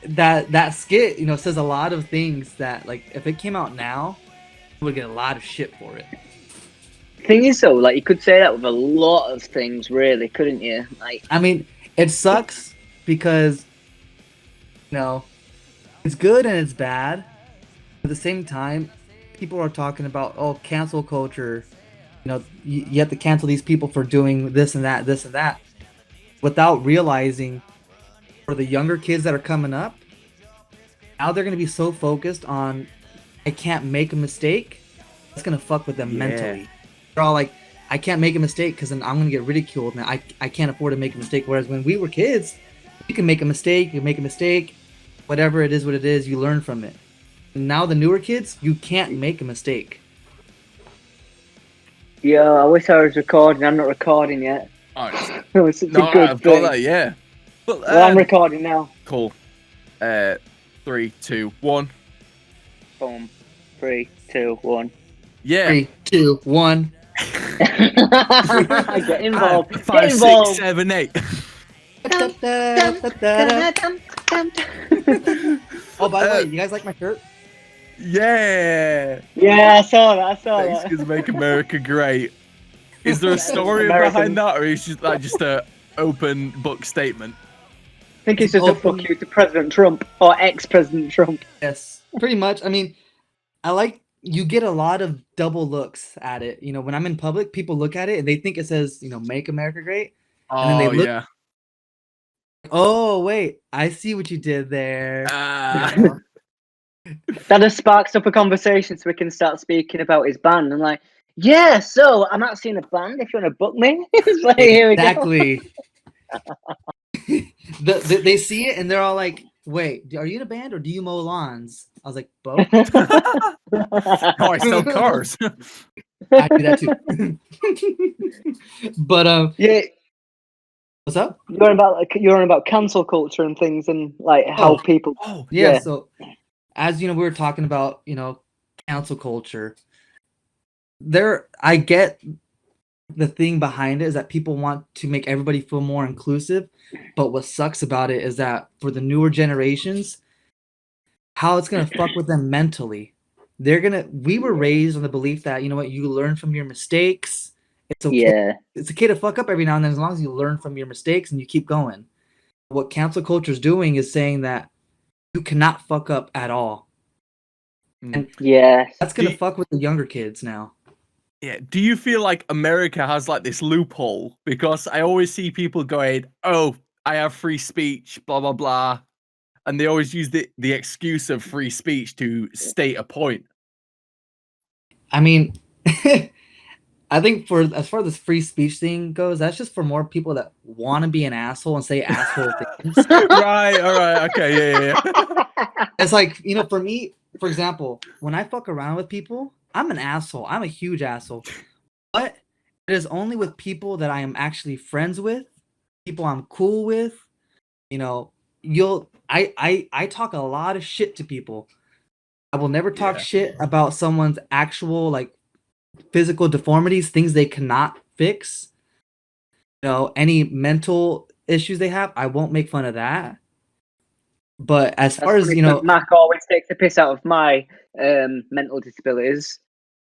that skit, you know, says a lot of things that, like, if it came out now, we would get a lot of shit for it. Thing is, though, like you could say that with a lot of things, really, couldn't you? Like, I mean, it sucks because, you know, it's good and it's bad. At the same time, people are talking about, oh, cancel culture. You know, you have to cancel these people for doing this and that, without realizing for the younger kids that are coming up, now they're going to be so focused on, I can't make a mistake. That's going to fuck with them mentally. They're all like, I can't make a mistake because then I'm going to get ridiculed and I can't afford to make a mistake. Whereas when we were kids, you can make a mistake, whatever it is, what it is, you learn from it. And now the newer kids, you can't make a mistake. yeah, I wish I was recording. I'm not recording yet. Oh, It's such no, a good I've thing. got that. Yeah. But, Well, I'm recording now. cool. 3, 2, 1. Boom. 3, 2, 1. Yeah. 3, 2, 1. Get involved. And Get 5, 6, involved. 7, 8. Oh, by the way, you guys like my shirt? Yeah. Yeah, I saw that. I saw Thanks, that. because make America great. Is there a story American. behind that, or is it just a open book statement? I think it's just a Open- fuck you to President Trump or ex-President Trump. Yes, pretty much. I mean, you get a lot of double looks at it. You know, when I'm in public, people look at it and they think it says, you know, make America great. And then Oh, they look- yeah. Oh, wait, I see what you did there. That has sparked up a conversation so we can start speaking about his band. I'm like, yeah, so I'm actually in a band if you want to book me. It's like, here we go. Exactly. They see it and they're all like, wait, are you in a band or do you mow lawns? I was like, both. Oh, I sell cars. I do that too. But Yeah, what's up? you're on about cancel culture and things and like how Oh. people. Oh, Yeah, Yeah. so as you know, we were talking about, you know, cancel culture. I get the thing behind it is that people want to make everybody feel more inclusive, but what sucks about it is that for the newer generations, how it's gonna fuck with them mentally. We were raised on the belief that, you know what, you learn from your mistakes. It's okay. Yeah, It's okay to fuck up every now and then as long as you learn from your mistakes and you keep going. What cancel culture is doing is saying that you cannot fuck up at all. And yeah. that's gonna Do you- fuck with the younger kids now. Yeah. Do you feel like America has like this loophole? Because I always see people going, "Oh, I have free speech, blah blah blah," and they always use the excuse of free speech to state a point. I mean, I think as far as this free speech thing goes, that's just for more people that want to be an asshole and say asshole things. Right. All right. Okay. Yeah. It's like, you know, for me, for example, when I fuck around with people, I'm an asshole. I'm a huge asshole. But it is only with people that I am actually friends with, people I'm cool with. You know, I talk a lot of shit to people. I will never talk Yeah. shit about someone's actual like physical deformities, things they cannot fix. You know, any mental issues they have, I won't make fun of that. But as That's far as funny you 'cause know, Mac always takes the piss out of my mental disabilities.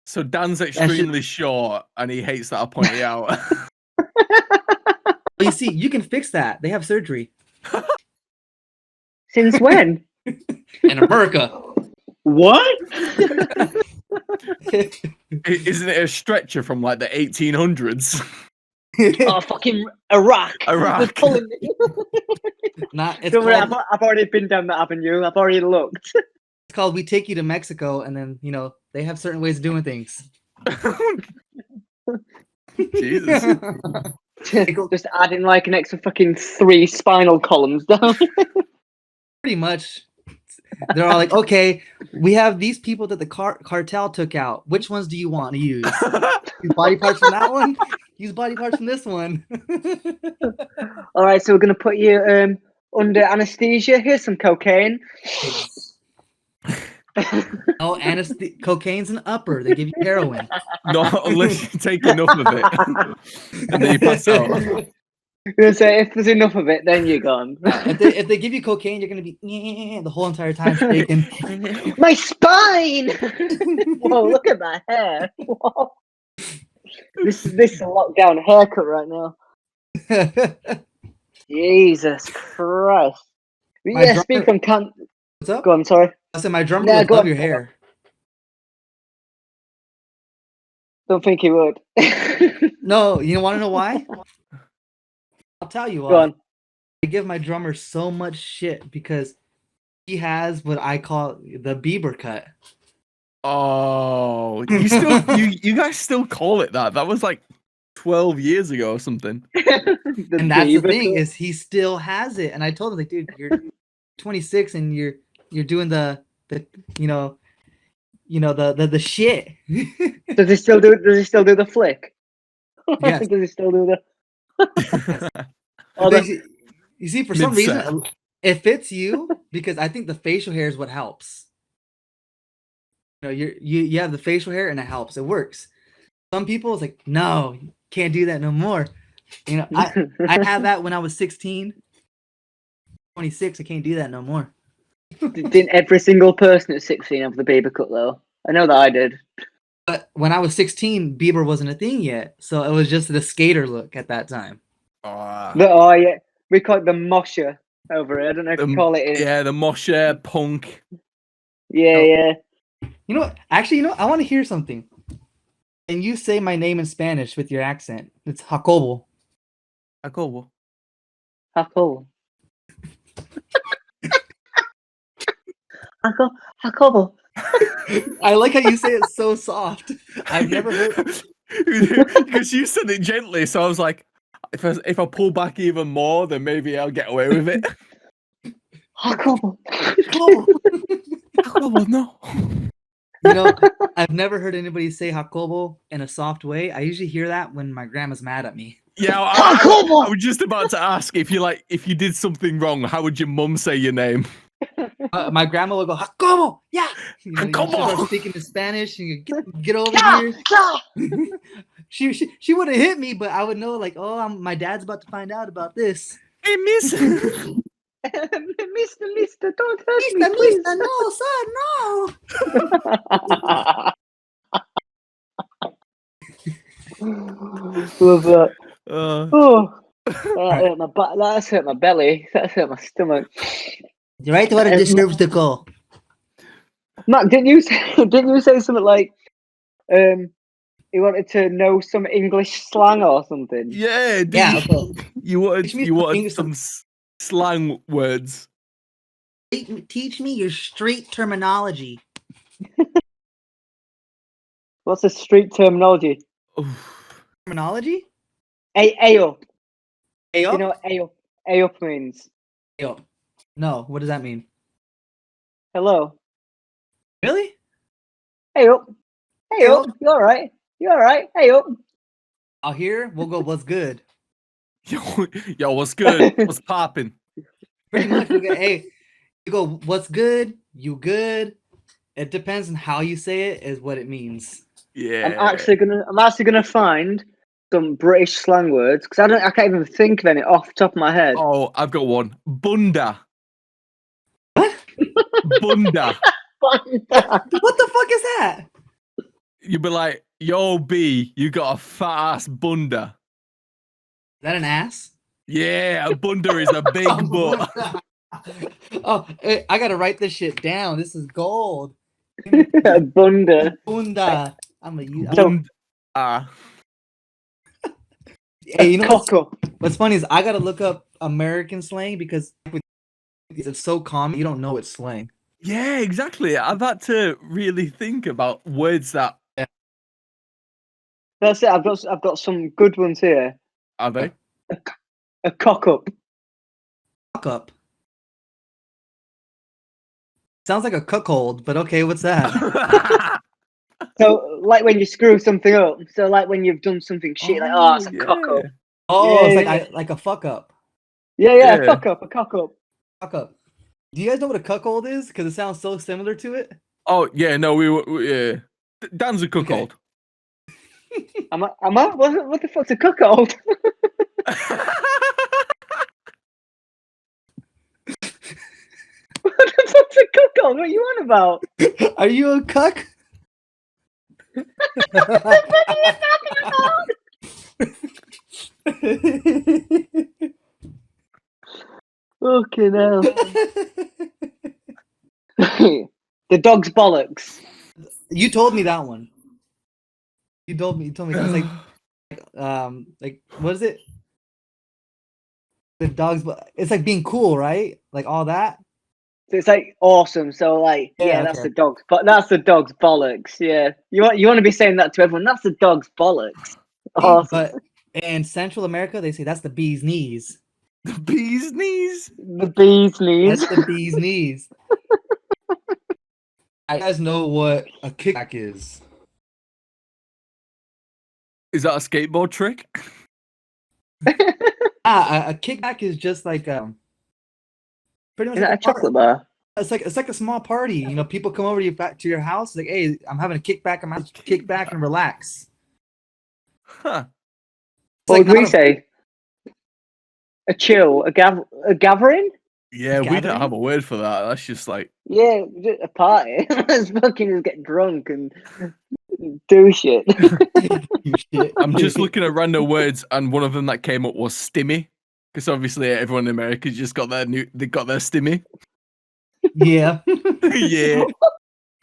So Dan's that's extremely just, short, and he hates that I point it out. you see, you can fix that. They have surgery Since when? in America. What? Isn't it a stretcher from like the 1800s? Oh, fucking Iraq. Iraq. Just pulling me. It's Don't worry, called I've already been down that avenue. I've already looked. it's called We Take You to Mexico, and then you know they have certain ways of doing things. Jesus. Just adding like an extra fucking 3 spinal columns down. Pretty much, they're all like, okay, we have these people that the cartel took out. Which ones do you want to use? Use body parts from that one. Use body parts from this one. All right, so we're gonna put you under anesthesia. Here's some cocaine. Oh, cocaine's an upper. They give you heroin. Not unless you take enough of it, and then you pass out. I'm gonna say if there's enough of it, then you're gone. If they give you cocaine, you're gonna be the whole entire time shaking. My spine. Whoa! Look at my hair. Whoa. This is a lockdown haircut right now. Jesus Christ. My Yeah, drummer- speak on can. What's up? Go on, sorry. I said my drummer Nah, would go love on. your hair. Don't think he would. No, you want to know why? I'll tell you Go why. on. I give my drummer so much shit because he has what I call the Bieber cut. Oh, you guys still call it that? That was like 12 years ago or something. And that's the thing is he still has it. And I told him like, dude, you're 26 and you're doing the you know the shit. Does he still do? Does he still do the flick? Yes. Does he still do the? Oh, You see, for some Mid-set. reason, it fits you because I think the facial hair is what helps. You know, you have the facial hair and it helps. It works. Some people it's like, no, you can't do that no more. You know, I had that when I was 16. 26, I can't do that no more. Didn't every single person at 16 have the Bieber cut though? I know that I did. But when I was 16, Bieber wasn't a thing yet. So it was just the skater look at that time. Oh yeah, we call it the mosher over here. I don't know if you call it. Yeah, the mosher punk. Yeah, Oh. yeah. You know what? Actually, you know, I want to hear something. Can you say my name in Spanish with your accent? It's Jacobo. Jacobo. Jacobo. Jacobo. I like how you say it so soft. I've never heard. Because you said it gently, so I was like, if I pull back even more, then maybe I'll get away with it. Jacobo. Jacobo, no. You know, I've never heard anybody say Jacobo in a soft way. I usually hear that when my grandma's mad at me. Yeah, I was just about to ask if you did something wrong, how would your mum say your name? My grandma will go, Jacobo, yeah. You know, Jacobo! she'll start speaking in Spanish and you get over here. She would have hit me, but I would know like, oh, my dad's about to find out about this. Hey, miss. Mister, don't hurt me, please. Mister, no, sir, no. Love that. Oh, That hurt my butt. That's hurt my belly. That's hurt my stomach. You're right where it deserves to go. Matt, didn't you say something like, he wanted to know some English slang or something? yeah. Yeah, okay. You wanted some some slang words. Teach me your street terminology. What's the street terminology? Terminology? Ayo. Ayo? You know what ayo means? Ayo. No, what does that mean? Hello. Really? Ayo. Ayo. You all right? You all right? Hey up. Out here, we'll go, what's good? Yo, what's good? What's popping? Pretty much, we'll go, hey, you go, what's good? You good? It depends on how you say it, is what it means. Yeah. I'm actually gonna find some British slang words because I can't even think of any off the top of my head. Oh, I've got one. Bunda. What? Bunda. What the fuck is that? You'd be like, yo, B, you got a fat ass bunda. Is that an ass? Yeah, a bunda is a big butt. Oh, hey, I gotta write this shit down. This is gold. Bunda. Bunda. I'm a Bunda. Hey, you know Cockle. what's funny is I gotta look up American slang because it's so common you don't know it's slang. Yeah, exactly. I've had to really think about words that That's it. I've got some good ones here. are they? A cock up. Fuck up. Sounds like a cuckold, but okay, what's that? So like when you screw something up. So like when you've done something shit, like it's a cock up. Oh, Yeah, it's like a fuck up. Yeah, Yeah. a fuck up, a cock up. Fuck up. Do you guys know what a cuckold is? Because it sounds so similar to it. Oh yeah, no, yeah. Dan's a cuckold. Am I? What the fuck's a cuckold? What the fuck's a cuckold? What are you on about? Are you a cuck? Fucking hell. The dog's bollocks. You told me that one. You told me that's like what is it? The dog's it's like being cool, right? Like all that. So it's like awesome. So like, yeah, that's okay. the dog's. But that's the dog's bollocks. Yeah, you want to be saying that to everyone. That's the dog's bollocks. Awesome. But in Central America, they say that's the bee's knees. The bee's knees. The bee's knees. That's the bee's knees. You guys know what a kickback is? Is that a skateboard trick? A kickback is just like pretty much Is that a like chocolate bar? It's like a small party. You know, people come over to you back to your house, like, hey, I'm having a kickback. I'm having to kick back and relax. Huh. What like would we not a- say? A chill, a gathering? Yeah, we Gathering? don't have a word for that. That's just like Yeah, just a party. Let's fucking just get drunk and do shit. You shit. I'm just looking at random words, and one of them that came up was stimmy, because obviously everyone in America just got their stimmy. Yeah. Yeah.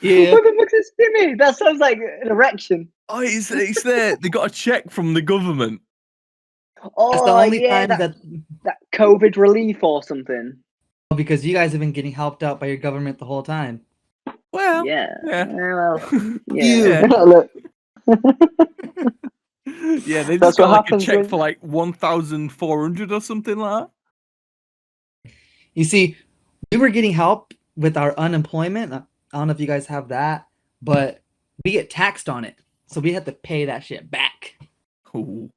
Yeah. What the fuck's a stimmy? That sounds like an erection. Oh, it's there. They got a check from the government. Oh, That's the only yeah, time that COVID relief or something. because you guys have been getting helped out by your government the whole time. Well, Yeah. yeah. Well, Yeah. yeah. Look. Yeah, they That's just got what like a happens check when- for like 1,400 or something like that. You see, we were getting help with our unemployment. I don't know if you guys have that, but we get taxed on it. So we had to pay that shit back. Ooh.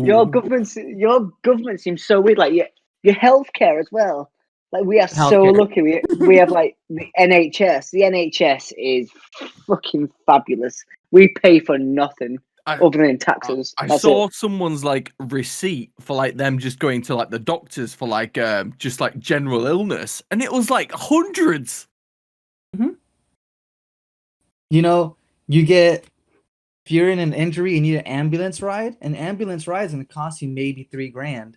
Your government seems so weird. Like your healthcare as well. Like we are so Healthcare. lucky. We have like the NHS. The NHS is fucking fabulous. We pay for nothing other than taxes. I That's saw it. someone's like receipt for like them just going to like the doctors for like just like general illness, and it was like hundreds. You know, you get if you're in an injury and you need an ambulance ride, an ambulance ride is gonna cost you maybe $3,000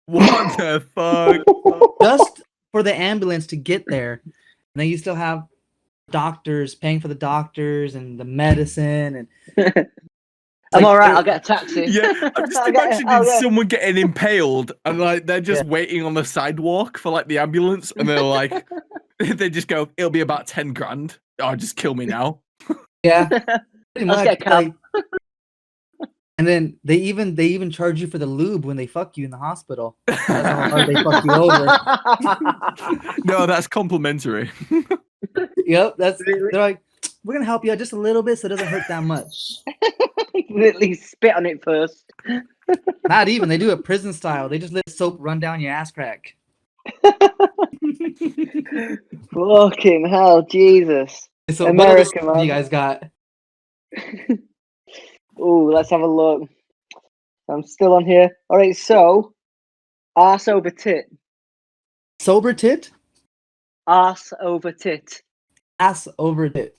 What the fuck? just for the ambulance to get there. And then you still have doctors paying for the doctors and the medicine and I'm all right. I'll get a taxi. Yeah, I'm just imagining someone getting impaled and like they're just waiting on the sidewalk for like the ambulance, and they're like, they just go, "It'll be about 10 grand. Oh, just kill me now." yeah, pretty Let's much. get a cab. And then they even charge you for the lube when they fuck you in the hospital. That's how hard they fuck you over. No, that's complimentary. Yep, they're like, we're gonna help you out just a little bit so it doesn't hurt that much. Literally spit on it first. Not even. They do it prison style. They just let soap run down your ass crack. Fucking hell, Jesus. So America, what man. you guys got? Ooh, let's have a look. I'm still on here. All right, so arse over tit. Sober tit? Arse over tit. Ass over tit.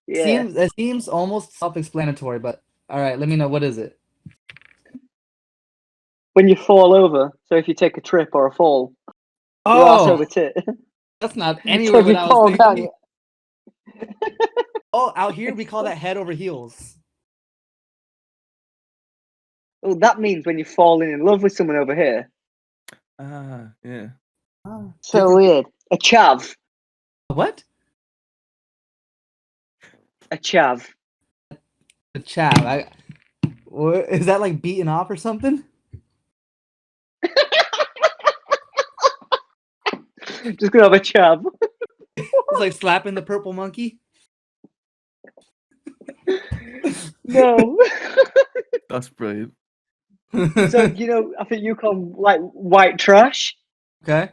Yeah. It seems almost self-explanatory, but all right, let me know, what is it? When you fall over, so if you take a trip or a fall, your arse over tit. That's not So anywhere if you what I fall was down, thinking. Oh, out here we call that head over heels. oh, that means when you're falling in love with someone over here. Ah, yeah. So weird. A chav. What? A chav. A chav. Is that like beating off or something? Just gonna have a chav. It's like slapping the purple monkey. No. That's brilliant. So you know, I think you call 'em, like white trash. Okay.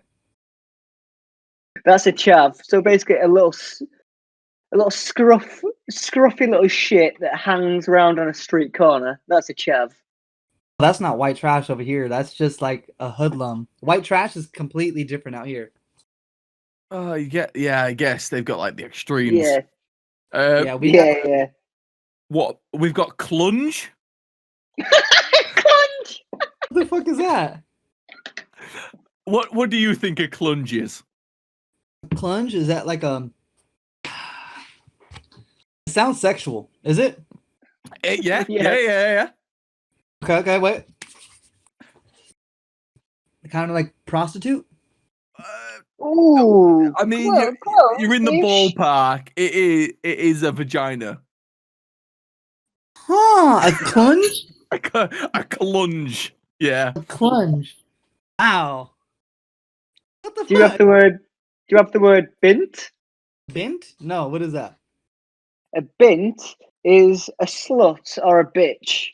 That's a chav. So basically, a little scruffy little shit that hangs around on a street corner. That's a chav. That's not white trash over here. That's just like a hoodlum. White trash is completely different out here. Oh, yeah, I guess they've got like the extremes. Yeah. Yeah, we Yeah. What we've got clunge. Clunge. What the fuck is that? What do you think a clunge is? Clunge? Is that like a? It sounds sexual. Is it? Yeah. Yes. Okay, wait. Kind of like prostitute? Ooh. I mean, you're in the ballpark. It is a vagina. Huh, a clunge? A clunge. Yeah. A clunge. Wow. What the Do you have the word? Do you have the word bint? Bint? No, what is that? A bint is a slut or a bitch.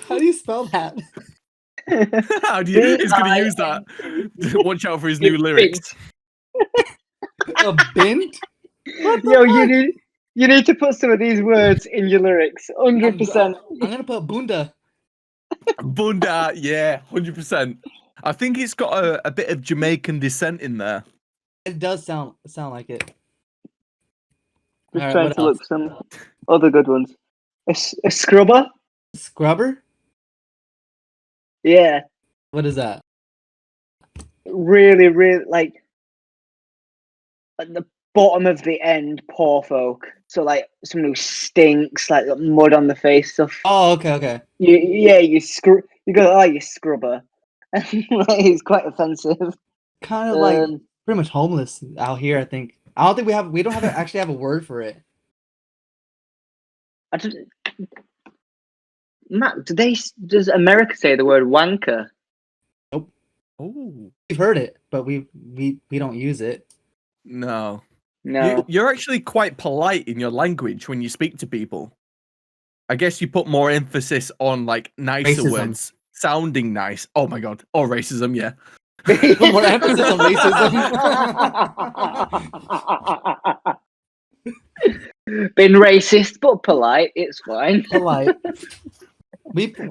How do you spell that? How do you? He's going to use that. Watch out for his new lyrics. A bint? Yo, you need to put some of these words in your lyrics. 100%. I'm gonna put bunda. Bunda, yeah, 100%. I think it's got a bit of Jamaican descent in there. It does sound like it. Just Alright, trying what to else? look some other good ones. A scrubber? Scrubber? Yeah. What is that? Really, like at the bottom of the end, poor folk. So like someone who stinks, like got mud on the face stuff. Oh, okay. You go, oh, you scrubber. Like, it's quite offensive. Kind of like pretty much homeless out here, I think. I don't think we don't actually have a word for it. Matt, does America say the word wanker? Nope. Oh. We've heard it, but we don't use it. No. No. You're actually quite polite in your language when you speak to people. I guess you put more emphasis on like nicer Racism. words, sounding nice. Oh my god. Or racism, yeah. Put more emphasis on racism. Been racist but polite, it's fine. Polite.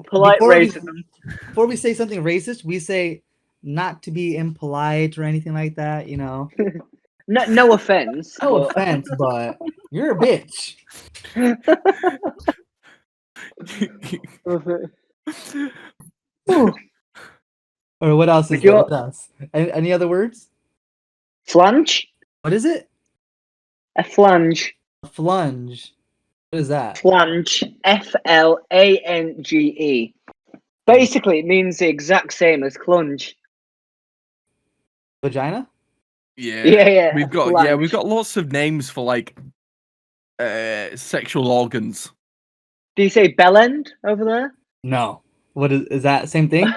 Polite racism. Before we say something racist, we say not to be impolite or anything like that, you know. No offense. No offense, but you're a bitch. Or what else is there? What else? Any other words? Flange? What is it? A flange. A flunge. What is that? Flange. Flange. Basically, it means the exact same as clunge. Vagina? Yeah. We've got lots of names for like sexual organs. Do you say bell end over there? No. What is that same thing?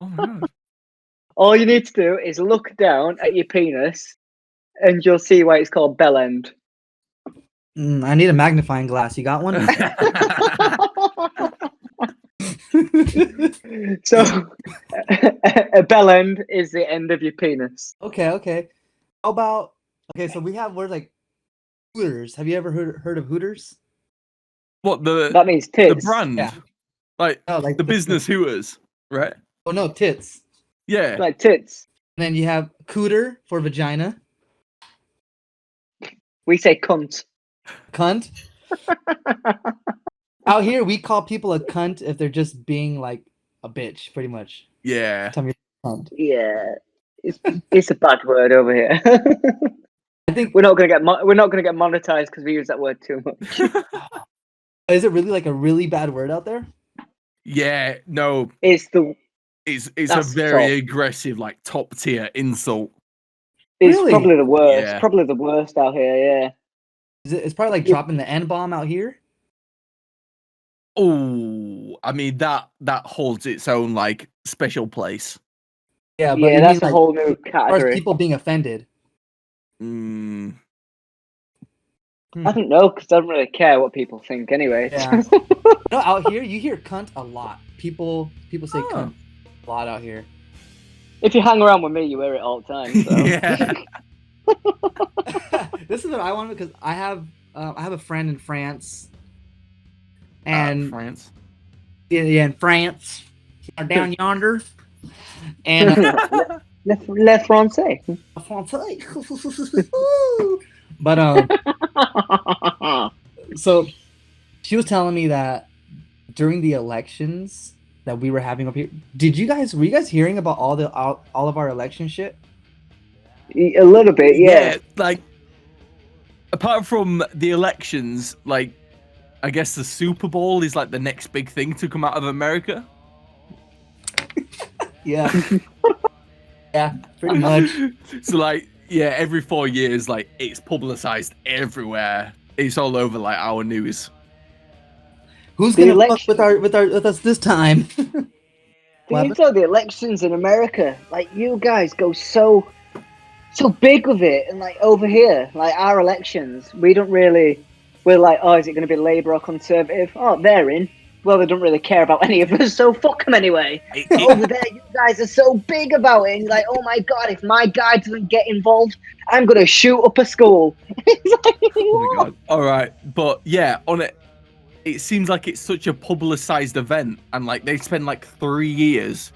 Oh my god. All you need to do is look down at your penis and you'll see why it's called Bell End. I need a magnifying glass. You got one? So, a bell end is the end of your penis. Okay. How about so we have words like Hooters. Have you ever heard of Hooters? What That means the tits. brand? Yeah. Like No, like the business Hooters, right? Oh no, tits. Yeah. Like tits. And then you have cooter for vagina. We say cunt. Cunt. Out here, we call people a cunt if they're just being like a bitch, pretty much. Yeah. Tell me cunt. Yeah, it's a bad word over here. I think we're not gonna get monetized because we use that word too much. is it really like a really bad word out there? Yeah. No. It's a that's very top. aggressive, like top tier insult. It's Really? probably the worst. Yeah. Probably the worst out here. Yeah. It's probably like dropping the N-bomb out here. Oh, I mean that holds its own like special place. Yeah, but Yeah, you that's mean, a like, whole new as far as category. people being offended. Mm. I don't know because I don't really care what people think anyway. Yeah. No, out here you hear cunt a lot. People say cunt a lot out here. If you hang around with me, you hear it all the time. So. Yeah. This is what I want because I have a friend in France, and France. yeah, in France, down yonder, and Le Francais. but so she was telling me that during the elections that we were having up here, were you guys hearing about all of our election shit? A little bit, yeah. Like apart from the elections, like I guess the Super Bowl is like the next big thing to come out of America. Yeah. Yeah, pretty much. So like, yeah, every 4 years, like it's publicized everywhere. It's all over like our news. Who's The gonna fuck with us this time? The elections in America, like you guys go so big with it, and like over here, like our elections, we don't really. We're like, oh, is it going to be Labour or Conservative? Oh, they're in. Well, they don't really care about any of us, so fuck them anyway. Over there, you guys are so big about it, and you're like, oh my god, if my guy doesn't get involved, I'm going to shoot up a school. It's like, Oh my god. All right, but yeah, on it, it seems like it's such a publicized event, and like they spend like 3 years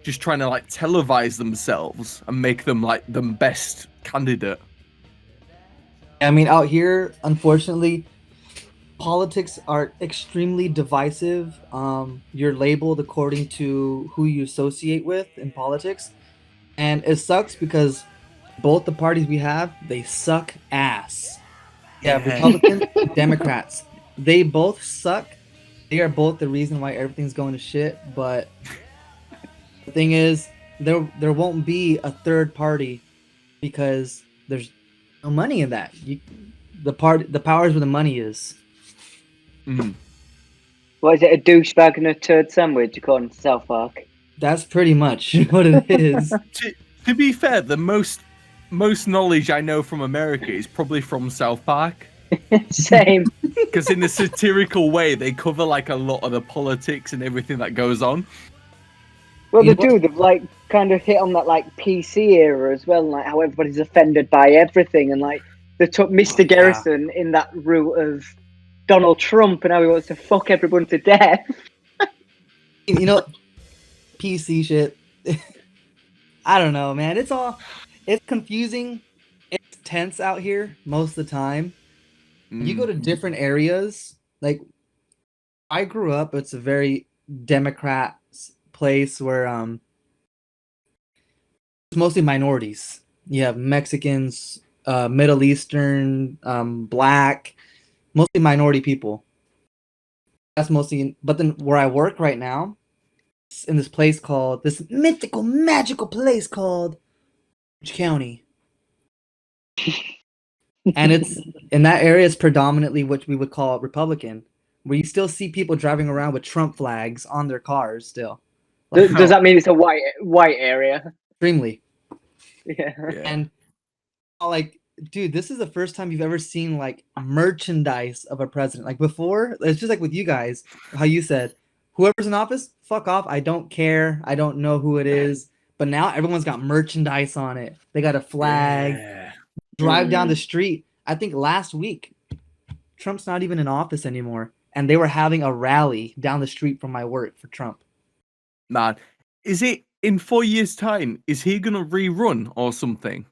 just trying to like televise themselves and make them like the best candidate. I mean, out here, unfortunately, politics are extremely divisive. You're labeled according to who you associate with in politics, and it sucks because both the parties we have, they suck ass. Yeah, Republicans, Democrats, they both suck. They are both the reason why everything's going to shit. But the thing is, there won't be a third party because there's no money in that. The power is where the money is. Mm. what is it, a douchebag and a turd sandwich, according to South Park? That's pretty much what it is. To be fair, the most knowledge I know from America is probably from South Park. Same. Because in a satirical way, they cover like a lot of the politics and everything that goes on. Well, You they know do. They've like kind of hit on that like PC era as well, and like how everybody's offended by everything, and like they took Mr. Garrison in that route of Donald Trump, and how he wants to fuck everyone to death. You know, PC shit. I don't know, man. It's confusing. It's tense out here most of the time. You go to different areas. Like, I grew up. It's a very Democrat place where it's mostly minorities. You have Mexicans, Middle Eastern, Black, mostly minority people. That's mostly. But then where I work right now, it's in this mythical, magical place called Orange County. And it's in that area is predominantly what we would call Republican, where you still see people driving around with Trump flags on their cars still. Does that mean it's a white area? Extremely. Yeah. And like, dude, this is the first time you've ever seen like merchandise of a president. Like before, it's just like with you guys, how you said, whoever's in office, fuck off. I don't care. I don't know who it is. But now everyone's got merchandise on it. They got a flag. Yeah. Drive down the street. I think last week, Trump's not even in office anymore, and they were having a rally down the street from my work for Trump. Man, is it in 4 years' time? Is he gonna rerun or something?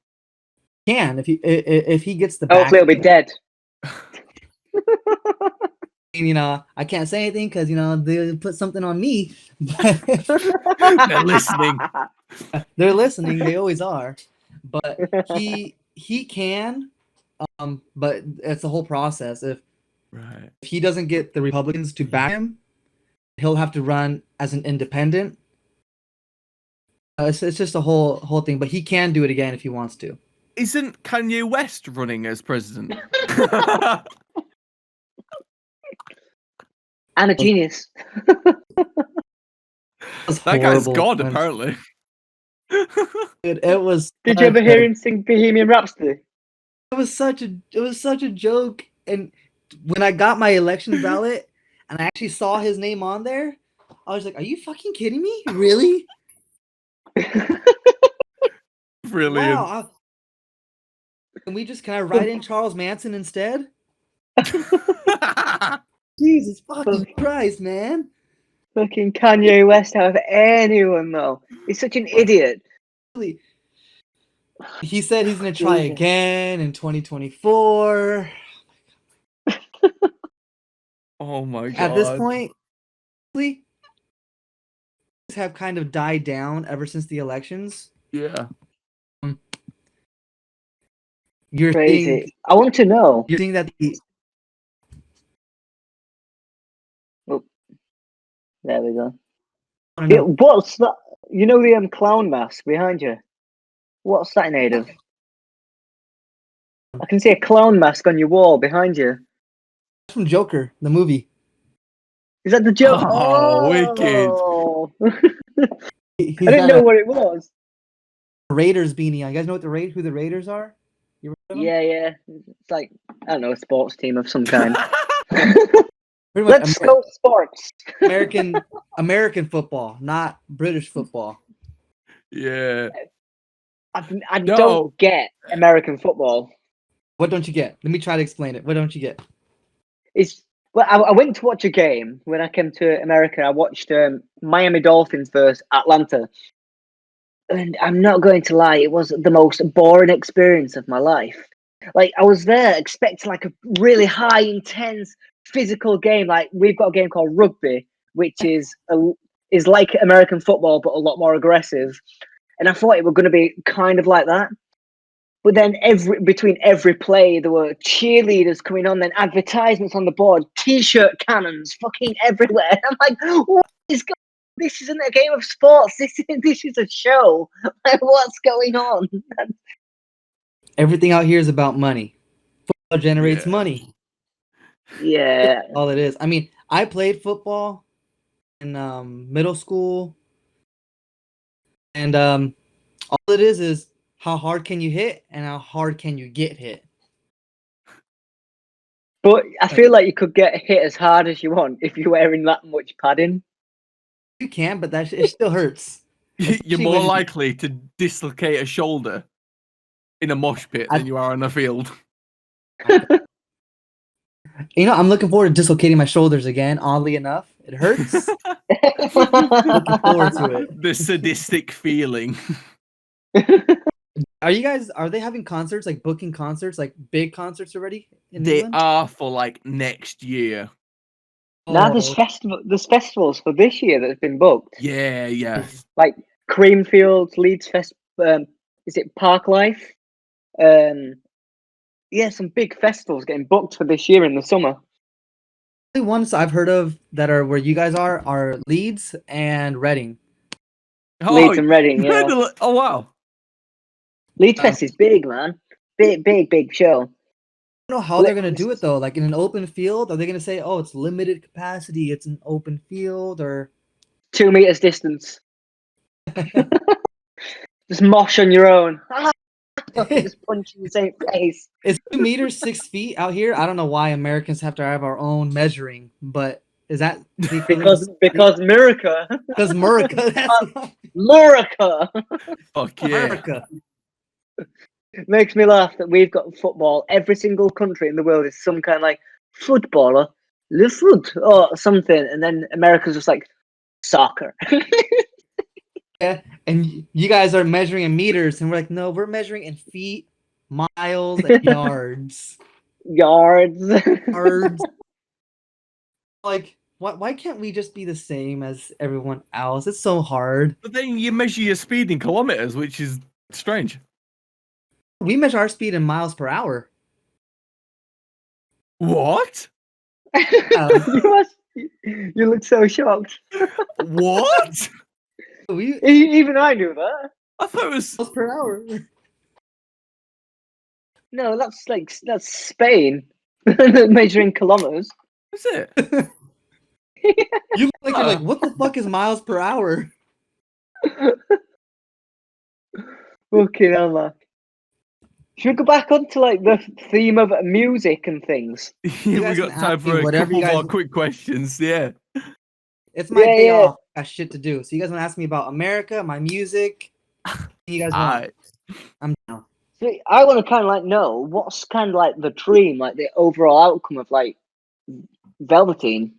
Can if he gets the Hopefully, he'll be dead. You know, I can't say anything because you know they put something on me. They're listening. They're listening. They always are. But he can, but it's the whole process. If he doesn't get the Republicans to back him, he'll have to run as an independent. It's just a whole thing. But he can do it again if he wants to. Isn't Kanye West running as president? And a genius. That guy's God, apparently. It was. Did you ever hear him sing Bohemian Rhapsody? It was such a joke. And when I got my election ballot and I actually saw his name on there, I was like, "Are you fucking kidding me? Really?" Brilliant. Wow. Can I write in Charles Manson instead? Jesus fucking Christ, man. Fucking Kanye West out of anyone, though. He's such an idiot. He said he's going to try again in 2024. Oh my God. At this point, have kind of died down ever since the elections. Yeah. You're crazy. I want to know. You're seeing that there we go. Yeah, what's that? You know the clown mask behind you? What's that made of? I can see a clown mask on your wall behind you. It's from Joker, the movie. Is that the Joker? Oh, wicked. I didn't know what it was. Raiders beanie. You guys know who the Raiders are? Yeah. It's like, I don't know, a sports team of some kind. Let's go sports. American football, not British football. Yeah. I don't get American football. What don't you get? Let me try to explain it. What don't you get? I went to watch a game when I came to America. I watched Miami Dolphins versus Atlanta. And I'm not going to lie, it was the most boring experience of my life. Like, I was there expecting like a really high, intense, physical game. Like, we've got a game called rugby, which is like American football, but a lot more aggressive. And I thought it was going to be kind of like that. But then between every play, there were cheerleaders coming on, then advertisements on the board, T-shirt cannons fucking everywhere. I'm like, what is going on? This isn't a game of sports. This is a show. Like, what's going on? Everything out here is about money. Football generates money. Yeah. That's all it is. I mean, I played football in middle school. And all it is how hard can you hit and how hard can you get hit. But I feel like you could get hit as hard as you want if you're wearing that much padding. You can, but it still hurts. You're more likely to dislocate a shoulder in a mosh pit than you are on a field. You know, I'm looking forward to dislocating my shoulders again. Oddly enough, it hurts. Looking forward to it. The sadistic feeling. Are they having concerts, like booking concerts, like big concerts already? They are for like next year. Now there's festivals for this year that's been booked. Yeah. Like Creamfields, Leeds Fest. Is it Park Life? Yeah, some big festivals getting booked for this year in the summer. The ones I've heard of that are where you guys are Leeds and Reading. Leeds and Reading, yeah. Oh wow. Leeds Fest is big, man. Big show. I don't know how they're gonna do it though. Like in an open field, are they gonna say, "Oh, it's limited capacity. It's an open field," or 2 meters distance? Just mosh on your own. Just punch in the same face. Is 2 meters 6 feet out here? I don't know why Americans have to have our own measuring, but is that Because America. Because America, that's America. Fuck yeah. America. Makes me laugh that we've got football. Every single country in the world is some kind of like footballer, le foot or something, and then America's just like soccer. Yeah, and you guys are measuring in meters, and we're like, no, we're measuring in feet, miles, and yards. Yards. Yards. Like, why can't we just be the same as everyone else? It's so hard. But then you measure your speed in kilometers, which is strange. We measure our speed in miles per hour. What? You look so shocked. What? Even I knew that. I thought it was miles per hour. No, that's Spain measuring kilometers. Is it? You look like you're like, what the fuck is miles per hour? Okay, now, man. Should we go back onto like the theme of music and things? We guys got can time ask me for a whatever couple you guys- more quick questions. Yeah. It's my day Yeah. off. I got shit to do. So you guys want to ask me about America, my music? You guys want? Alright. I'm down. See, I want to kind of like know what's kind of like the dream, like the overall outcome of like Velvateen.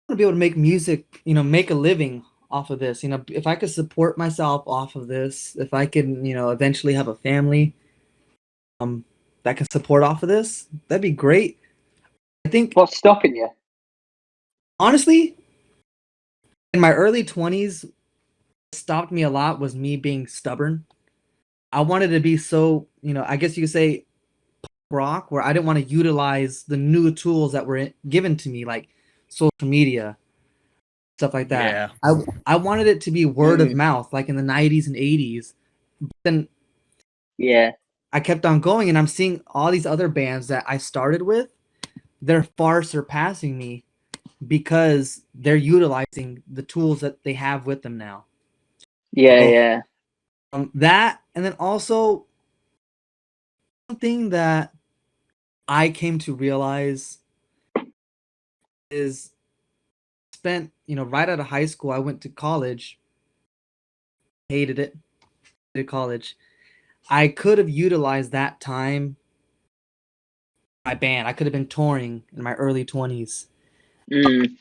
I want to be able to make music, make a living off of this. If I could support myself off of this, if I can, eventually have a family that can support off of this, that'd be great. I think, What's stopping you? honestly, in my early 20s, what stopped me a lot was me being stubborn. I wanted to be so, I guess you could say punk rock, where I didn't want to utilize the new tools that were given to me, like social media, stuff like that. Yeah. I wanted it to be word of mouth, like in the 90s and 80s. But then Yeah. I kept on going, and I'm seeing all these other bands that I started with, they're far surpassing me because they're utilizing the tools that they have with them now. Yeah, So, yeah. that, and then also something that I came to realize is spent, right out of high school, I went to college, hated it, hated college. I could have utilized that time, my band. I could have been touring in my early 20s. Mm. It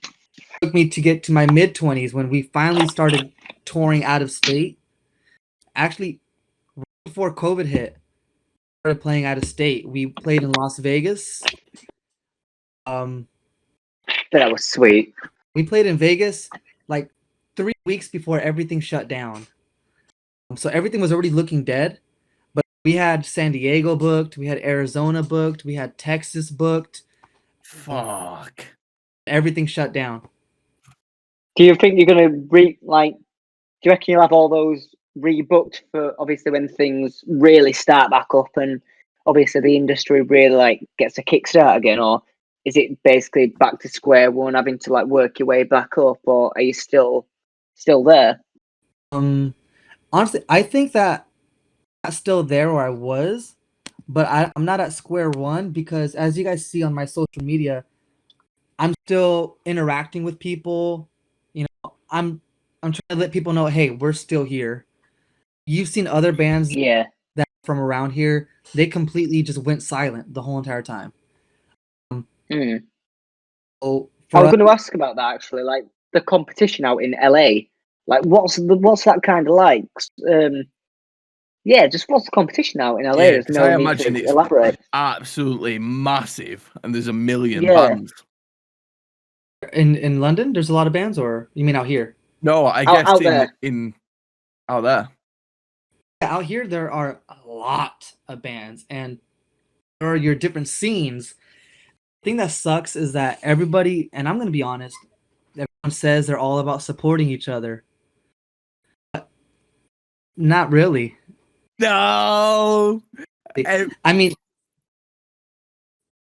took me to get to my mid 20s when we finally started touring out of state. Actually, right before COVID hit, we started playing out of state. We played in Las Vegas. That was sweet. We played in Vegas like 3 weeks before everything shut down. So everything was already looking dead. But we had San Diego booked. We had Arizona booked. We had Texas booked. Fuck. Everything shut down. Do you think you're gonna do you reckon you'll have all those rebooked for obviously when things really start back up and obviously the industry really like gets a kickstart again, or is it basically back to square one, having to like work your way back up, or are you still there? Honestly, I think that I'm still there where I was, but I'm not at square one because as you guys see on my social media, I'm still interacting with people. I'm trying to let people know, hey, we're still here. You've seen other bands Yeah. that from around here, they completely just went silent the whole entire time. Mm. So I was going to ask about that actually, like the competition out in LA. Like, what's that kind of like? Yeah, just what's the competition out in LA? Yeah, There's 'cause no I need imagine to it's elaborate. absolutely massive, and there's a million Yeah. bands. in London, there's a lot of bands, or you mean out here? No, I Out- guess out in there. out there. Out here, there are a lot of bands, and there are your different scenes. The thing that sucks is that everybody, and I'm going to be honest, everyone says they're all about supporting each other. But not really. No. I mean,